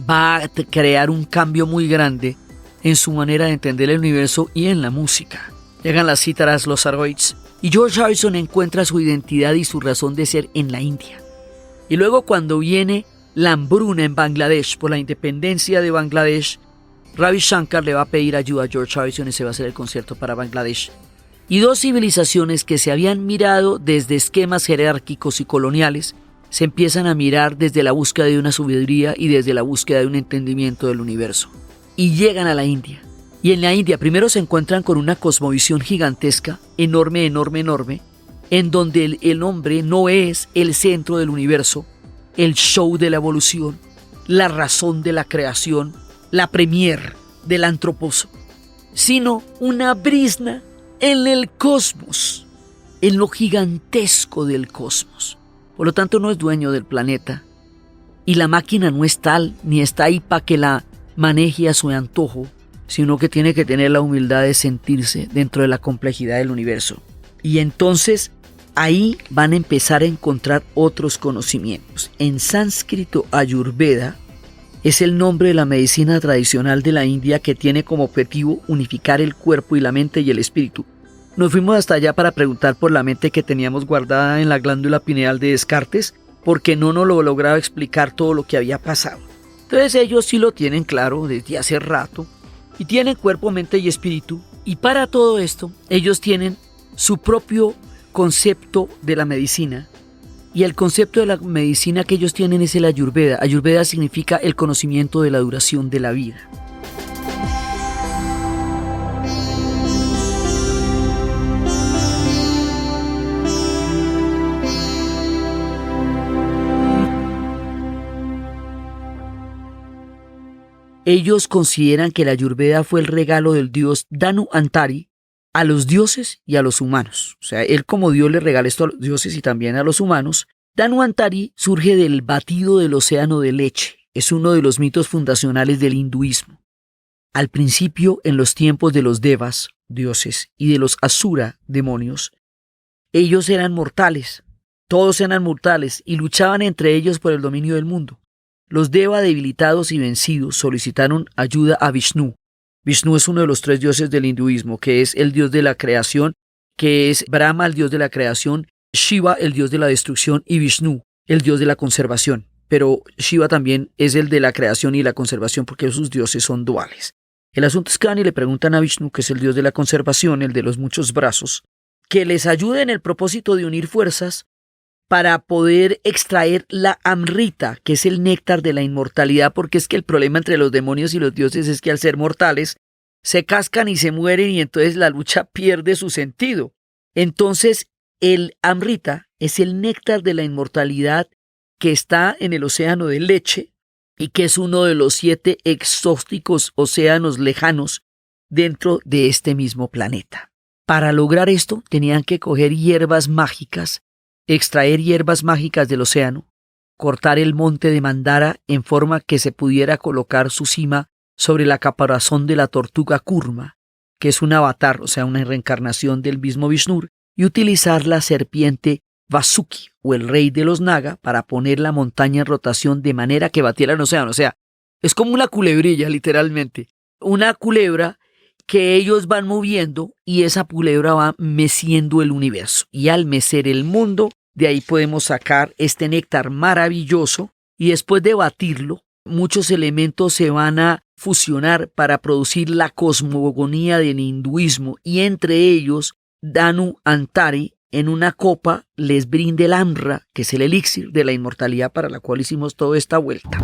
va a crear un cambio muy grande en su manera de entender el universo y en la música. Llegan las cítaras, los sargoids, y George Harrison encuentra su identidad y su razón de ser en la India. Y luego cuando viene la hambruna en Bangladesh por la independencia de Bangladesh, Ravi Shankar le va a pedir ayuda a George Harrison y se va a hacer el concierto para Bangladesh. Y dos civilizaciones que se habían mirado desde esquemas jerárquicos y coloniales se empiezan a mirar desde la búsqueda de una sabiduría y desde la búsqueda de un entendimiento del universo. Y llegan a la India. Y en la India primero se encuentran con una cosmovisión gigantesca, enorme, en donde el hombre no es el centro del universo, el show de la evolución, la razón de la creación, la premier del antropos, sino una brizna en el cosmos, en lo gigantesco del cosmos. Por lo tanto, no es dueño del planeta, y la máquina no es tal, ni está ahí para que la maneje a su antojo, sino que tiene que tener la humildad de sentirse dentro de la complejidad del universo. Y entonces, ahí van a empezar a encontrar otros conocimientos. En sánscrito, Ayurveda es el nombre de la medicina tradicional de la India que tiene como objetivo unificar el cuerpo y la mente y el espíritu. Nos fuimos hasta allá para preguntar por la mente que teníamos guardada en la glándula pineal de Descartes, porque no nos lo lograba explicar todo lo que había pasado. Entonces ellos sí lo tienen claro desde hace rato, y tienen cuerpo, mente y espíritu, y para todo esto ellos tienen su propio concepto de la medicina. Y el concepto de la medicina que ellos tienen es el Ayurveda. Ayurveda significa el conocimiento de la duración de la vida. Ellos consideran que la Ayurveda fue el regalo del dios Danu Antari a los dioses y a los humanos. O sea, él como Dios le regala esto a los dioses y también a los humanos. Dhanvantari surge del batido del océano de leche. Es uno de los mitos fundacionales del hinduismo. Al principio, en los tiempos de los devas, dioses, y de los asura, demonios, ellos eran mortales. Todos eran mortales y luchaban entre ellos por el dominio del mundo. Los deva, debilitados y vencidos, solicitaron ayuda a Vishnu. Vishnu es uno de los 3 dioses del hinduismo, que es el dios de la creación, que es Brahma, el dios de la creación, Shiva, el dios de la destrucción, y Vishnu, el dios de la conservación. Pero Shiva también es el de la creación y la conservación porque sus dioses son duales. El asunto es que van y le preguntan a Vishnu, que es el dios de la conservación, el de los muchos brazos, que les ayude en el propósito de unir fuerzas para poder extraer la amrita, que es el néctar de la inmortalidad, porque es que el problema entre los demonios y los dioses es que al ser mortales se cascan y se mueren y entonces la lucha pierde su sentido. Entonces el amrita es el néctar de la inmortalidad que está en el océano de leche y que es uno de los 7 exóticos océanos lejanos dentro de este mismo planeta. Para lograr esto tenían que coger hierbas mágicas, extraer hierbas mágicas del océano, cortar el monte de Mandara en forma que se pudiera colocar su cima sobre la caparazón de la tortuga Kurma, que es un avatar, o sea, una reencarnación del mismo Vishnu, y utilizar la serpiente Vasuki, o el rey de los Naga, para poner la montaña en rotación de manera que batiera el océano. O sea, es como una culebrilla, literalmente. Una culebra que ellos van moviendo y esa culebra va meciendo el universo. Y al mecer el mundo, de ahí podemos sacar este néctar maravilloso y después de batirlo, muchos elementos se van a fusionar para producir la cosmogonía del hinduismo y entre ellos Dhanvantari en una copa les brinda el amra, que es el elixir de la inmortalidad para la cual hicimos toda esta vuelta.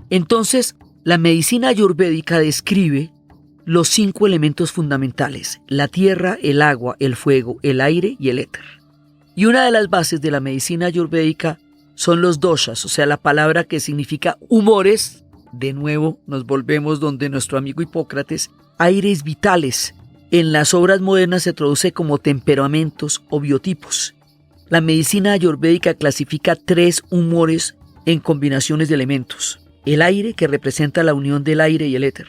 Entonces, la medicina ayurvédica describe los 5 elementos fundamentales: la tierra, el agua, el fuego, el aire y el éter. Y una de las bases de la medicina ayurvédica son los doshas, o sea, la palabra que significa humores. De nuevo nos volvemos donde nuestro amigo Hipócrates, aires vitales. En las obras modernas se traduce como temperamentos o biotipos. La medicina ayurvédica clasifica 3 humores en combinaciones de elementos: el aire, que representa la unión del aire y el éter;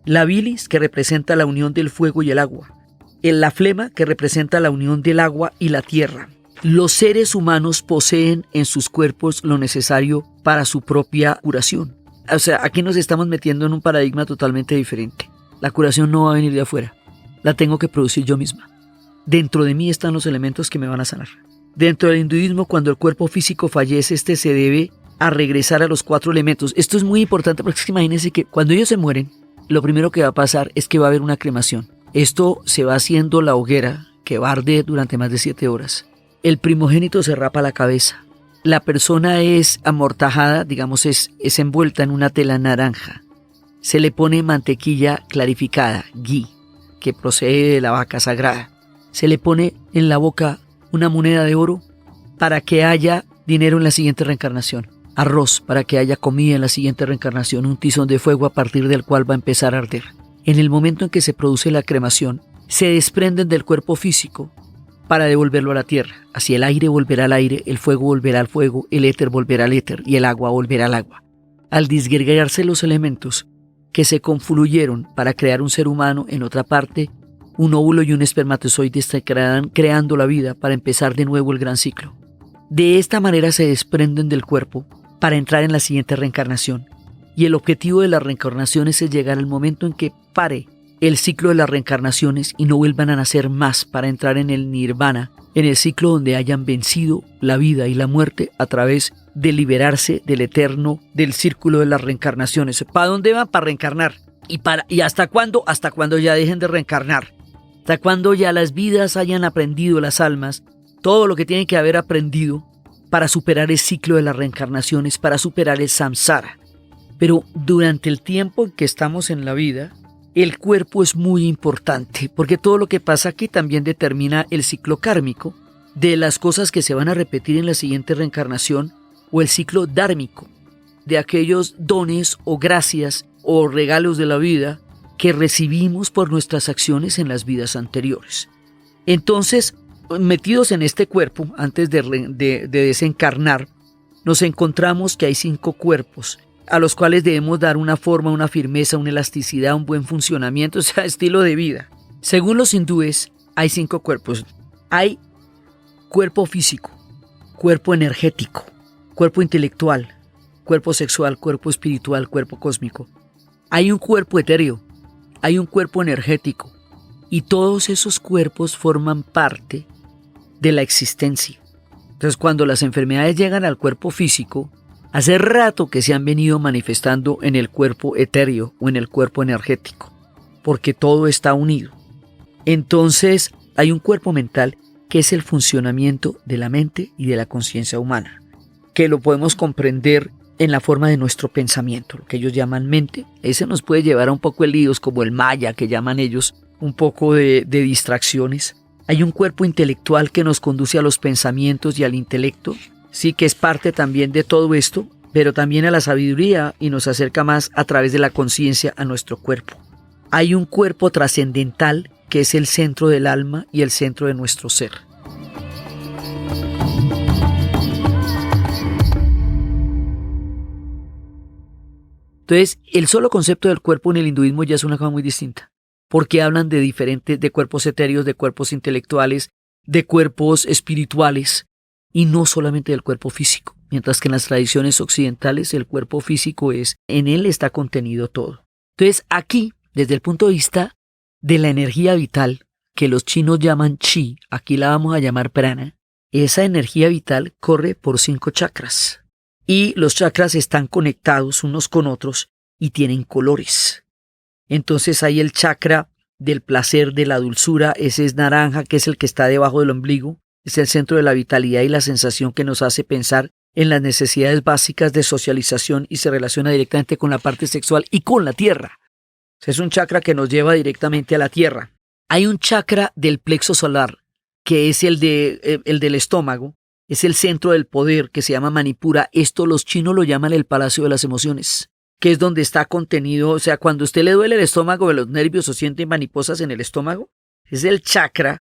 la bilis, que representa la unión del fuego y el agua; la flema, que representa la unión del agua y la tierra. Los seres humanos poseen en sus cuerpos lo necesario para su propia curación. O sea, aquí nos estamos metiendo en un paradigma totalmente diferente. La curación no va a venir de afuera, la tengo que producir yo misma. Dentro de mí están los elementos que me van a sanar. Dentro del hinduismo, cuando el cuerpo físico fallece, este se debe a regresar a los 4 elementos. Esto es muy importante porque es que imagínense que cuando ellos se mueren, lo primero que va a pasar es que va a haber una cremación. Esto se va haciendo la hoguera que va a arder durante más de 7 horas. El primogénito se rapa la cabeza. La persona es amortajada, digamos, es envuelta en una tela naranja. Se le pone mantequilla clarificada, ghee, que procede de la vaca sagrada. Se le pone en la boca una moneda de oro para que haya dinero en la siguiente reencarnación. Arroz para que haya comida en la siguiente reencarnación. Un tizón de fuego a partir del cual va a empezar a arder. En el momento en que se produce la cremación, se desprenden del cuerpo físico para devolverlo a la tierra. Así el aire volverá al aire, el fuego volverá al fuego, el éter volverá al éter y el agua volverá al agua. Al disgregarse los elementos que se confluyeron para crear un ser humano, en otra parte, un óvulo y un espermatozoide estarán creando la vida para empezar de nuevo el gran ciclo. De esta manera se desprenden del cuerpo para entrar en la siguiente reencarnación. Y el objetivo de las reencarnaciones es llegar al momento en que pare el ciclo de las reencarnaciones y no vuelvan a nacer más para entrar en el nirvana, en el ciclo donde hayan vencido la vida y la muerte a través de liberarse del eterno, del círculo de las reencarnaciones. ¿Para dónde van? Para reencarnar. ¿Y hasta cuándo? Hasta cuando ya dejen de reencarnar. Hasta cuando ya las vidas hayan aprendido, las almas, todo lo que tienen que haber aprendido para superar el ciclo de las reencarnaciones, para superar el samsara. Pero durante el tiempo en que estamos en la vida, el cuerpo es muy importante, porque todo lo que pasa aquí también determina el ciclo kármico de las cosas que se van a repetir en la siguiente reencarnación, o el ciclo dármico, de aquellos dones o gracias o regalos de la vida que recibimos por nuestras acciones en las vidas anteriores. Entonces, metidos en este cuerpo, antes de desencarnar, nos encontramos que hay 5 cuerpos a los cuales debemos dar una forma, una firmeza, una elasticidad, un buen funcionamiento, o sea, estilo de vida. Según los hindúes, hay 5 cuerpos. Hay cuerpo físico, cuerpo energético, cuerpo intelectual, cuerpo sexual, cuerpo espiritual, cuerpo cósmico. Hay un cuerpo etéreo, hay un cuerpo energético, y todos esos cuerpos forman parte de la existencia. Entonces, cuando las enfermedades llegan al cuerpo físico, hace rato que se han venido manifestando en el cuerpo etéreo o en el cuerpo energético, porque todo está unido. Entonces, hay un cuerpo mental que es el funcionamiento de la mente y de la conciencia humana, que lo podemos comprender en la forma de nuestro pensamiento, lo que ellos llaman mente. Ese nos puede llevar a un poco de líos, como el maya, que llaman ellos, un poco de distracciones. Hay un cuerpo intelectual que nos conduce a los pensamientos y al intelecto, sí, que es parte también de todo esto, pero también a la sabiduría y nos acerca más a través de la conciencia a nuestro cuerpo. Hay un cuerpo trascendental que es el centro del alma y el centro de nuestro ser. Entonces, el solo concepto del cuerpo en el hinduismo ya es una cosa muy distinta, porque hablan de diferentes, de cuerpos etéreos, de cuerpos intelectuales, de cuerpos espirituales, y no solamente del cuerpo físico, mientras que en las tradiciones occidentales el cuerpo físico en él está contenido todo. Entonces, aquí, desde el punto de vista de la energía vital, que los chinos llaman chi, aquí la vamos a llamar prana, esa energía vital corre por 5 chakras. Y los chakras están conectados unos con otros y tienen colores. Entonces hay el chakra del placer, de la dulzura, ese es naranja, que es el que está debajo del ombligo, es el centro de la vitalidad y la sensación que nos hace pensar en las necesidades básicas de socialización y se relaciona directamente con la parte sexual y con la tierra. Es un chakra que nos lleva directamente a la tierra. Hay un chakra del plexo solar, que es el del estómago, es el centro del poder, que se llama Manipura. Esto los chinos lo llaman el palacio de las emociones, que es donde está contenido, o sea, cuando a usted le duele el estómago de los nervios o siente mariposas en el estómago, es el chakra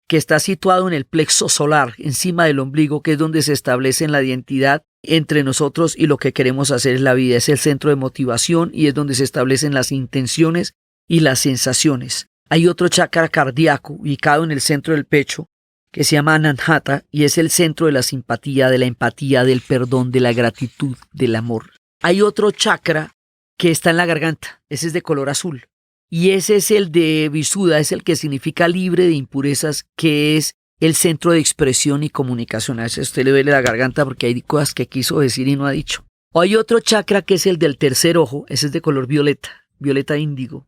que está situado en el plexo solar, encima del ombligo, que es donde se establece la identidad entre nosotros y lo que queremos hacer en la vida. Es el centro de motivación y es donde se establecen las intenciones y las sensaciones. Hay otro chakra cardíaco ubicado en el centro del pecho, que se llama Anahata, y es el centro de la simpatía, de la empatía, del perdón, de la gratitud, del amor. Hay otro chakra que está en la garganta, ese es de color azul, y ese es el de Visuddha, es el que significa libre de impurezas, que es el centro de expresión y comunicación. A veces a usted le duele la garganta porque hay cosas que quiso decir y no ha dicho. O hay otro chakra que es el del tercer ojo, ese es de color violeta, violeta índigo.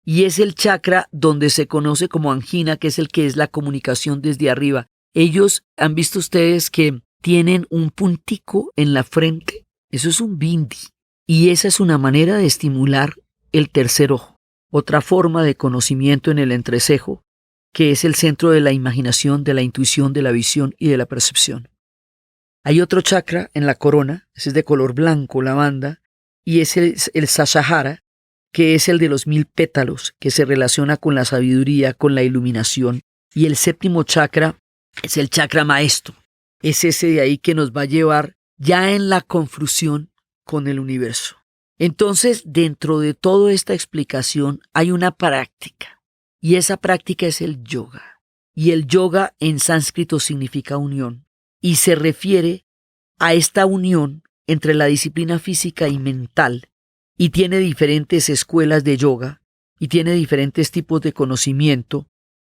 Y es el chakra donde se conoce como angina, que es la comunicación desde arriba. Ellos, ¿han visto ustedes que tienen un puntico en la frente? Eso es un bindi. Y esa es una manera de estimular el tercer ojo. Otra forma de conocimiento en el entrecejo, que es el centro de la imaginación, de la intuición, de la visión y de la percepción. Hay otro chakra en la corona, ese es de color blanco, lavanda, y es el Sahasrara, que es el de los 1000 pétalos, que se relaciona con la sabiduría, con la iluminación. Y el séptimo chakra es el chakra maestro. Es ese de ahí que nos va a llevar ya en la confusión con el universo. Entonces, dentro de toda esta explicación hay una práctica. Y esa práctica es el yoga. Y el yoga en sánscrito significa unión. Y se refiere a esta unión entre la disciplina física y mental. Y tiene diferentes escuelas de yoga, y tiene diferentes tipos de conocimiento,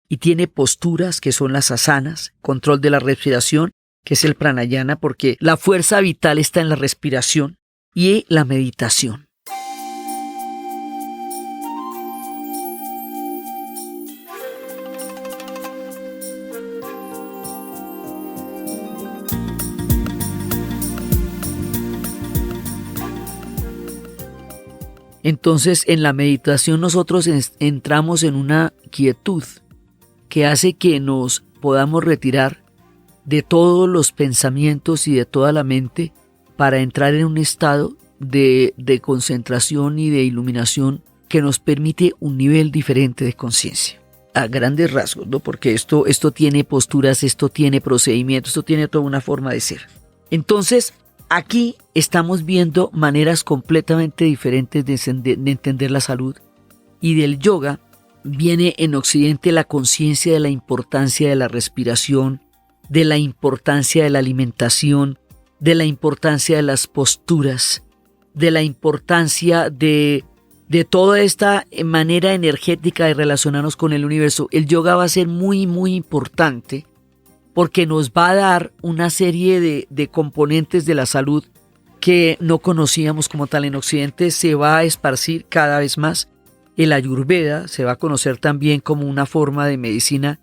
y tiene posturas que son las asanas, control de la respiración, que es el pranayana, porque la fuerza vital está en la respiración, y la meditación. Entonces, en la meditación nosotros entramos en una quietud que hace que nos podamos retirar de todos los pensamientos y de toda la mente para entrar en un estado de concentración y de iluminación que nos permite un nivel diferente de conciencia. A grandes rasgos, ¿no? Porque esto tiene posturas, esto tiene procedimientos, esto tiene toda una forma de ser. Entonces, aquí estamos viendo maneras completamente diferentes de entender la salud. Y del yoga viene en Occidente la conciencia de la importancia de la respiración, de la importancia de la alimentación, de la importancia de las posturas, de la importancia de toda esta manera energética de relacionarnos con el universo. El yoga va a ser muy, muy importante porque nos va a dar una serie de componentes de la salud que no conocíamos como tal. En Occidente se va a esparcir cada vez más. El Ayurveda se va a conocer también como una forma de medicina.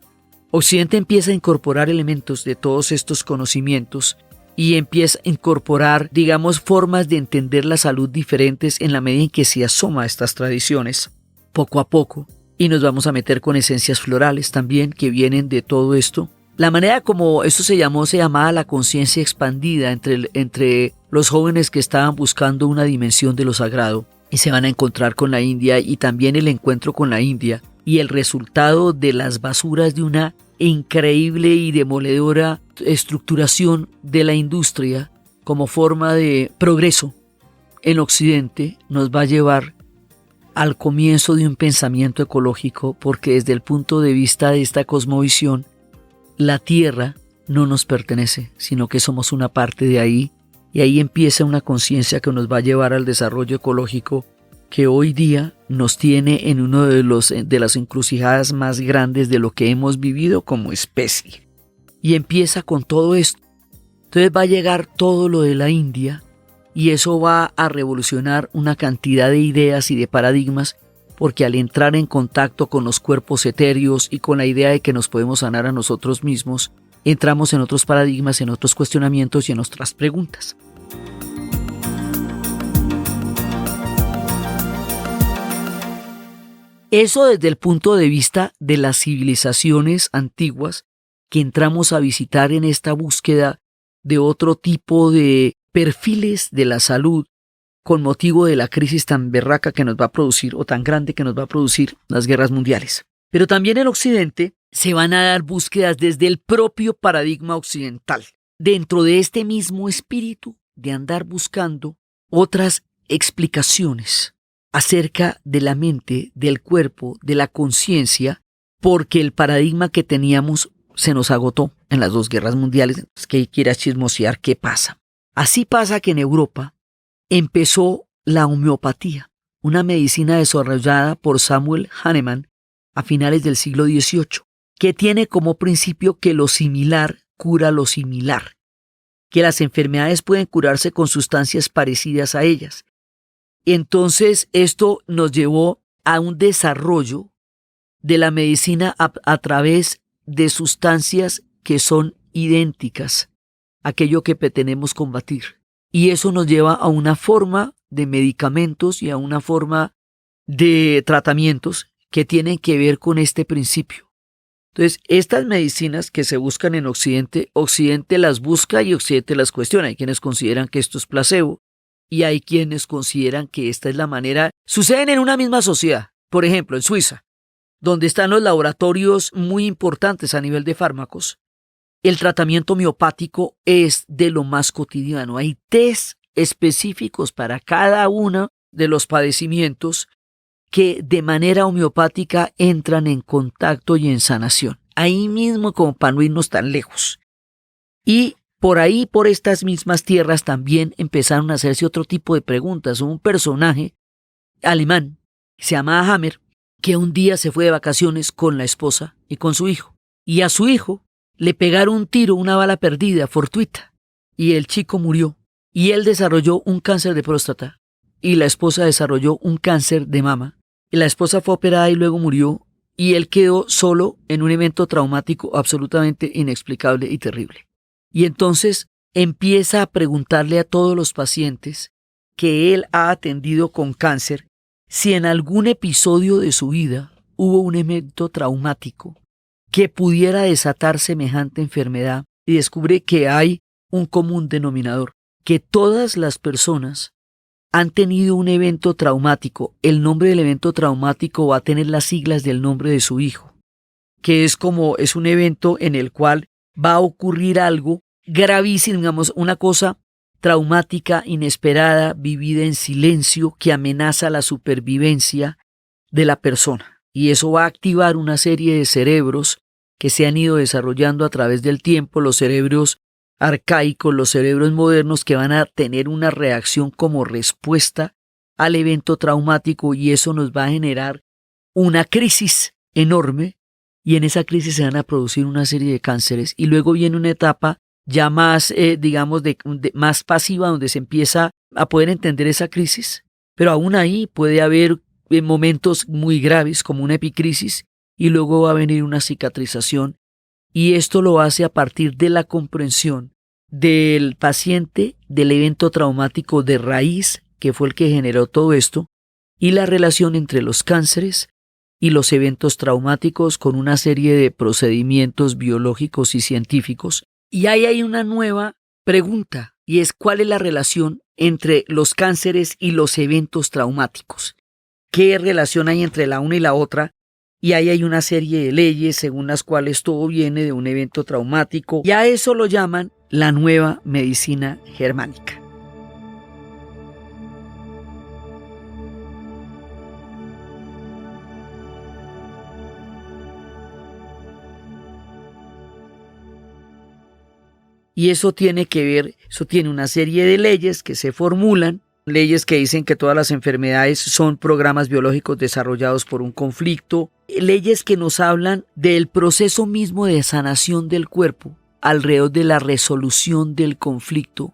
Occidente empieza a incorporar elementos de todos estos conocimientos y empieza a incorporar, digamos, formas de entender la salud diferentes en la medida en que se asoma a estas tradiciones, poco a poco, y nos vamos a meter con esencias florales también que vienen de todo esto. La manera como esto se llamaba la conciencia expandida entre los jóvenes que estaban buscando una dimensión de lo sagrado y se van a encontrar con la India, y también el encuentro con la India y el resultado de las basuras de una increíble y demoledora estructuración de la industria como forma de progreso en Occidente nos va a llevar al comienzo de un pensamiento ecológico, porque desde el punto de vista de esta cosmovisión, la Tierra no nos pertenece, sino que somos una parte de ahí, y ahí empieza una conciencia que nos va a llevar al desarrollo ecológico que hoy día nos tiene en uno de las encrucijadas más grandes de lo que hemos vivido como especie. Y empieza con todo esto. Entonces va a llegar todo lo de la India y eso va a revolucionar una cantidad de ideas y de paradigmas, porque al entrar en contacto con los cuerpos etéreos y con la idea de que nos podemos sanar a nosotros mismos, entramos en otros paradigmas, en otros cuestionamientos y en otras preguntas. Eso desde el punto de vista de las civilizaciones antiguas que entramos a visitar en esta búsqueda de otro tipo de perfiles de la salud con motivo de la crisis tan berraca que nos va a producir, o tan grande que nos va a producir, las guerras mundiales. Pero también en Occidente se van a dar búsquedas desde el propio paradigma occidental, dentro de este mismo espíritu de andar buscando otras explicaciones acerca de la mente, del cuerpo, de la conciencia, porque el paradigma que teníamos se nos agotó en las dos guerras mundiales. Es que quieras chismosear qué pasa. Así pasa que en Europa empezó la homeopatía, una medicina desarrollada por Samuel Hahnemann a finales del siglo XVIII, que tiene como principio que lo similar cura lo similar, que las enfermedades pueden curarse con sustancias parecidas a ellas. Entonces esto nos llevó a un desarrollo de la medicina a través de sustancias que son idénticas a aquello que pretendemos combatir. Y eso nos lleva a una forma de medicamentos y a una forma de tratamientos que tienen que ver con este principio. Entonces, estas medicinas que se buscan en Occidente, Occidente las busca y Occidente las cuestiona. Hay quienes consideran que esto es placebo y hay quienes consideran que esta es la manera. Suceden en una misma sociedad, por ejemplo, en Suiza, donde están los laboratorios muy importantes a nivel de fármacos. El tratamiento homeopático es de lo más cotidiano. Hay test específicos para cada uno de los padecimientos que de manera homeopática entran en contacto y en sanación. Ahí mismo, como para no irnos tan lejos. Y por ahí, por estas mismas tierras, también empezaron a hacerse otro tipo de preguntas. Un personaje alemán, se llamaba Hammer, que un día se fue de vacaciones con la esposa y con su hijo. Y a su hijo le pegaron un tiro, una bala perdida, fortuita. Y el chico murió. Y él desarrolló un cáncer de próstata. Y la esposa desarrolló un cáncer de mama. Y la esposa fue operada y luego murió. Y él quedó solo en un evento traumático absolutamente inexplicable y terrible. Y entonces empieza a preguntarle a todos los pacientes que él ha atendido con cáncer si en algún episodio de su vida hubo un evento traumático que pudiera desatar semejante enfermedad y descubre que hay un común denominador, que todas las personas han tenido un evento traumático. El nombre del evento traumático va a tener las siglas del nombre de su hijo, que es un evento en el cual va a ocurrir algo gravísimo, digamos, una cosa traumática, inesperada, vivida en silencio, que amenaza la supervivencia de la persona. Y eso va a activar una serie de cerebros que se han ido desarrollando a través del tiempo, los cerebros arcaicos, los cerebros modernos, que van a tener una reacción como respuesta al evento traumático, y eso nos va a generar una crisis enorme, y en esa crisis se van a producir una serie de cánceres, y luego viene una etapa ya más, más pasiva, donde se empieza a poder entender esa crisis, pero aún ahí puede haber momentos muy graves como una epicrisis, y luego va a venir una cicatrización, y esto lo hace a partir de la comprensión del paciente, del evento traumático de raíz, que fue el que generó todo esto, y la relación entre los cánceres y los eventos traumáticos con una serie de procedimientos biológicos y científicos. Y ahí hay una nueva pregunta, y es: ¿cuál es la relación entre los cánceres y los eventos traumáticos? ¿Qué relación hay entre la una y la otra? Y ahí hay una serie de leyes según las cuales todo viene de un evento traumático, y a eso lo llaman la nueva medicina germánica. Y eso tiene que ver, eso tiene una serie de leyes que se formulan, leyes que dicen que todas las enfermedades son programas biológicos desarrollados por un conflicto, leyes que nos hablan del proceso mismo de sanación del cuerpo alrededor de la resolución del conflicto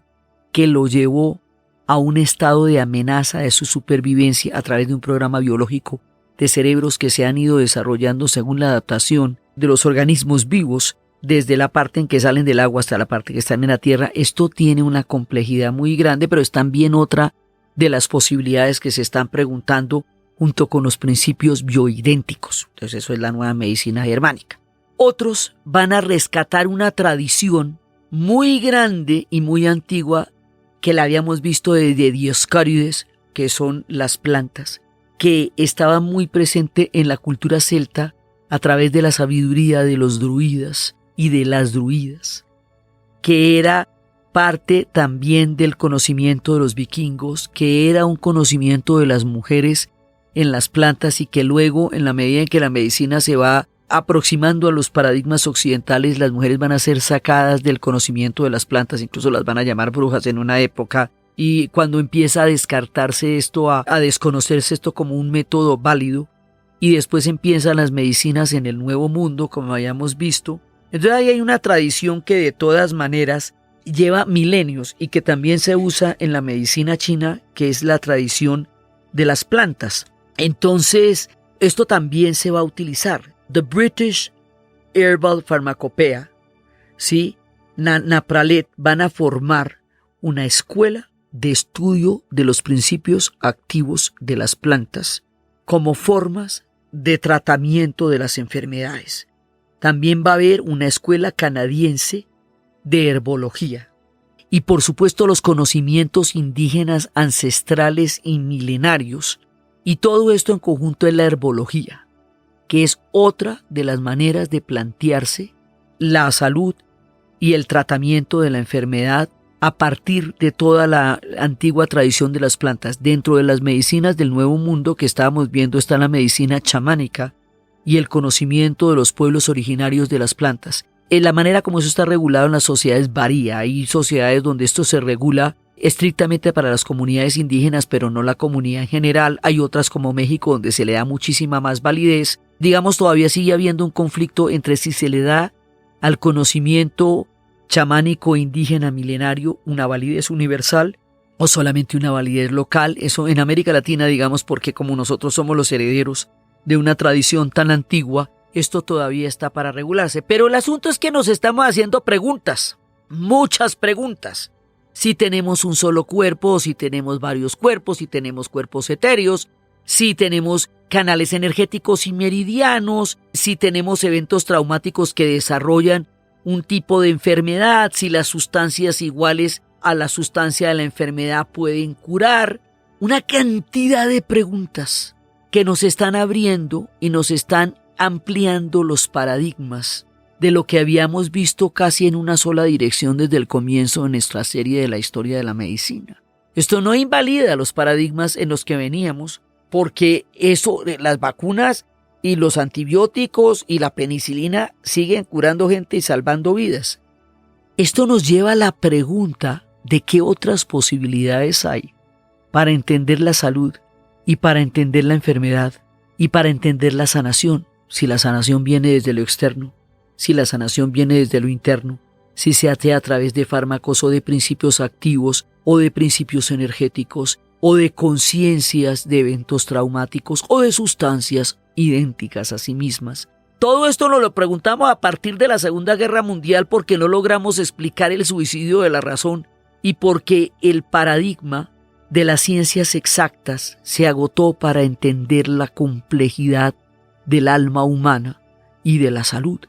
que lo llevó a un estado de amenaza de su supervivencia a través de un programa biológico de cerebros que se han ido desarrollando según la adaptación de los organismos vivos, desde la parte en que salen del agua hasta la parte que están en la tierra. Esto tiene una complejidad muy grande, pero es también otra de las posibilidades que se están preguntando junto con los principios bioidénticos. Entonces eso es la nueva medicina germánica. Otros van a rescatar una tradición muy grande y muy antigua que la habíamos visto desde Dioscórides, que son las plantas, que estaba muy presente en la cultura celta a través de la sabiduría de los druidas y de las druidas, que era parte también del conocimiento de los vikingos, que era un conocimiento de las mujeres en las plantas, y que luego, en la medida en que la medicina se va aproximando a los paradigmas occidentales, las mujeres van a ser sacadas del conocimiento de las plantas, incluso las van a llamar brujas en una época, y cuando empieza a descartarse esto, a desconocerse esto como un método válido, y después empiezan las medicinas en el Nuevo Mundo, como hayamos visto. Entonces ahí hay una tradición que de todas maneras lleva milenios y que también se usa en la medicina china, que es la tradición de las plantas. Entonces, esto también se va a utilizar. The British Herbal Pharmacopoeia, ¿sí? Napralet van a formar una escuela de estudio de los principios activos de las plantas como formas de tratamiento de las enfermedades. También va a haber una escuela canadiense de herbología. Y por supuesto los conocimientos indígenas ancestrales y milenarios. Y todo esto en conjunto es la herbología, que es otra de las maneras de plantearse la salud y el tratamiento de la enfermedad a partir de toda la antigua tradición de las plantas. Dentro de las medicinas del Nuevo Mundo que estábamos viendo está la medicina chamánica y el conocimiento de los pueblos originarios de las plantas. La manera como eso está regulado en las sociedades varía. Hay sociedades donde esto se regula estrictamente para las comunidades indígenas, pero no la comunidad en general. Hay otras como México donde se le da muchísima más validez. Digamos, todavía sigue habiendo un conflicto entre si se le da al conocimiento chamánico indígena milenario una validez universal o solamente una validez local. Eso en América Latina, digamos, porque como nosotros somos los herederos de una tradición tan antigua, esto todavía está para regularse. Pero el asunto es que nos estamos haciendo preguntas, muchas preguntas. Si tenemos un solo cuerpo, si tenemos varios cuerpos, si tenemos cuerpos etéreos, si tenemos canales energéticos y meridianos, si tenemos eventos traumáticos que desarrollan un tipo de enfermedad, si las sustancias iguales a la sustancia de la enfermedad pueden curar. Una cantidad de preguntas que nos están abriendo y nos están ampliando los paradigmas de lo que habíamos visto casi en una sola dirección desde el comienzo de nuestra serie de la historia de la medicina. Esto no invalida los paradigmas en los que veníamos, porque las vacunas y los antibióticos y la penicilina siguen curando gente y salvando vidas. Esto nos lleva a la pregunta de qué otras posibilidades hay para entender la salud y para entender la enfermedad y para entender la sanación, si la sanación viene desde lo externo, si la sanación viene desde lo interno, si se hace a través de fármacos o de principios activos o de principios energéticos o de conciencias de eventos traumáticos o de sustancias idénticas a sí mismas. Todo esto nos lo preguntamos a partir de la Segunda Guerra Mundial porque no logramos explicar el suicidio de la razón y porque el paradigma de las ciencias exactas se agotó para entender la complejidad del alma humana y de la salud.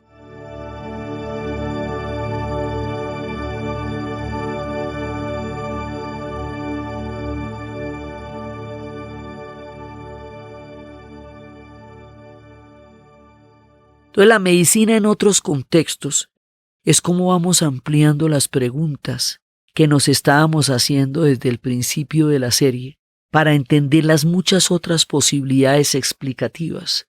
Entonces, la medicina en otros contextos es como vamos ampliando las preguntas que nos estábamos haciendo desde el principio de la serie para entender las muchas otras posibilidades explicativas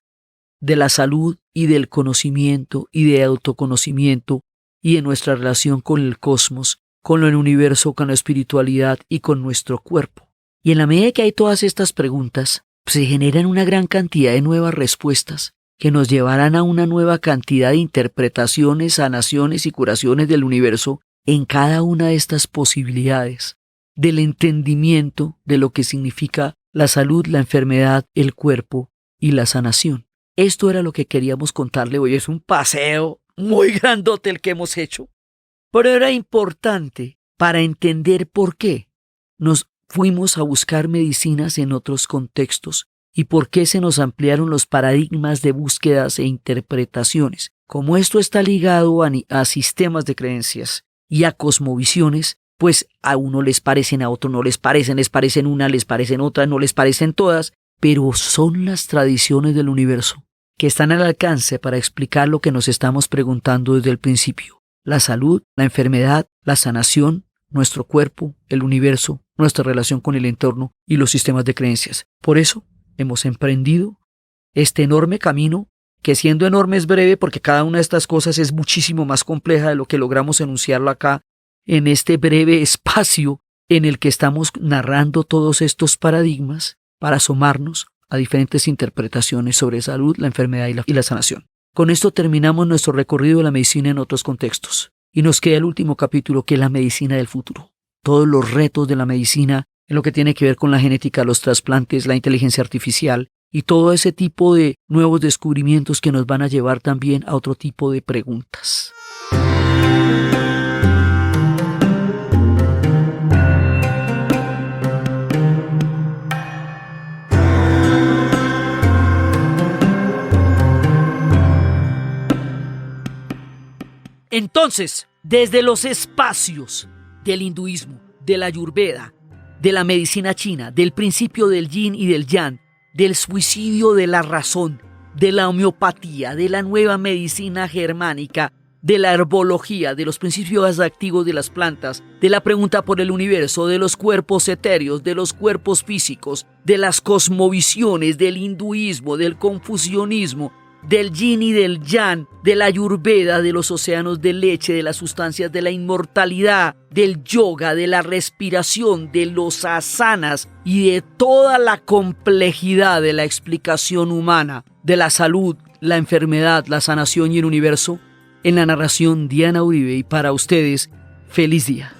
de la salud y del conocimiento y de autoconocimiento y de nuestra relación con el cosmos, con el universo, con la espiritualidad y con nuestro cuerpo. Y en la medida que hay todas estas preguntas, se generan una gran cantidad de nuevas respuestas que nos llevarán a una nueva cantidad de interpretaciones, sanaciones y curaciones del universo en cada una de estas posibilidades, del entendimiento de lo que significa la salud, la enfermedad, el cuerpo y la sanación. Esto era lo que queríamos contarle hoy. Es un paseo muy grandote el que hemos hecho, pero era importante para entender por qué nos fuimos a buscar medicinas en otros contextos y por qué se nos ampliaron los paradigmas de búsquedas e interpretaciones. Como esto está ligado a sistemas de creencias y a cosmovisiones, pues a uno les parecen, a otro no les parecen una, les parecen otra, no les parecen todas, pero son las tradiciones del universo que están al alcance para explicar lo que nos estamos preguntando desde el principio: la salud, la enfermedad, la sanación, nuestro cuerpo, el universo, nuestra relación con el entorno y los sistemas de creencias. Por eso hemos emprendido este enorme camino, que siendo enorme es breve porque cada una de estas cosas es muchísimo más compleja de lo que logramos enunciarlo acá en este breve espacio en el que estamos narrando todos estos paradigmas para asomarnos a diferentes interpretaciones sobre salud, la enfermedad y la sanación. Con esto terminamos nuestro recorrido de la medicina en otros contextos y nos queda el último capítulo, que es la medicina del futuro. Todos los retos de la medicina en lo que tiene que ver con la genética, los trasplantes, la inteligencia artificial y todo ese tipo de nuevos descubrimientos que nos van a llevar también a otro tipo de preguntas. Entonces, desde los espacios del hinduismo, de la ayurveda, de la medicina china, del principio del yin y del yang, del suicidio de la razón, de la homeopatía, de la nueva medicina germánica, de la herbología, de los principios activos de las plantas, de la pregunta por el universo, de los cuerpos etéreos, de los cuerpos físicos, de las cosmovisiones, del hinduismo, del confucianismo, del yin y del yang, de la ayurveda, de los océanos de leche, de las sustancias de la inmortalidad, del yoga, de la respiración, de los asanas y de toda la complejidad de la explicación humana, de la salud, la enfermedad, la sanación y el universo. En la narración, Diana Uribe, y para ustedes, feliz día.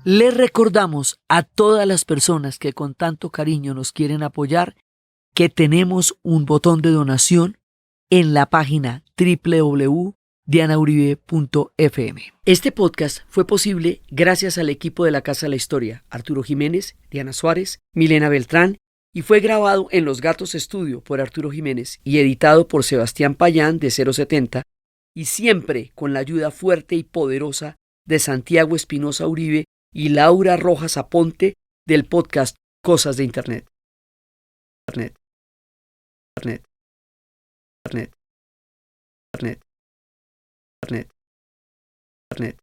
Les recordamos a todas las personas que con tanto cariño nos quieren apoyar que tenemos un botón de donación en la página www dianauribe.fm. Este podcast fue posible gracias al equipo de la Casa de la Historia, Arturo Jiménez, Diana Suárez, Milena Beltrán, y fue grabado en Los Gatos Estudio por Arturo Jiménez y editado por Sebastián Payán de 070, y siempre con la ayuda fuerte y poderosa de Santiago Espinosa Uribe y Laura Rojas Aponte del podcast Cosas de Internet. Internet. Internet. Internet. Internet. Internet.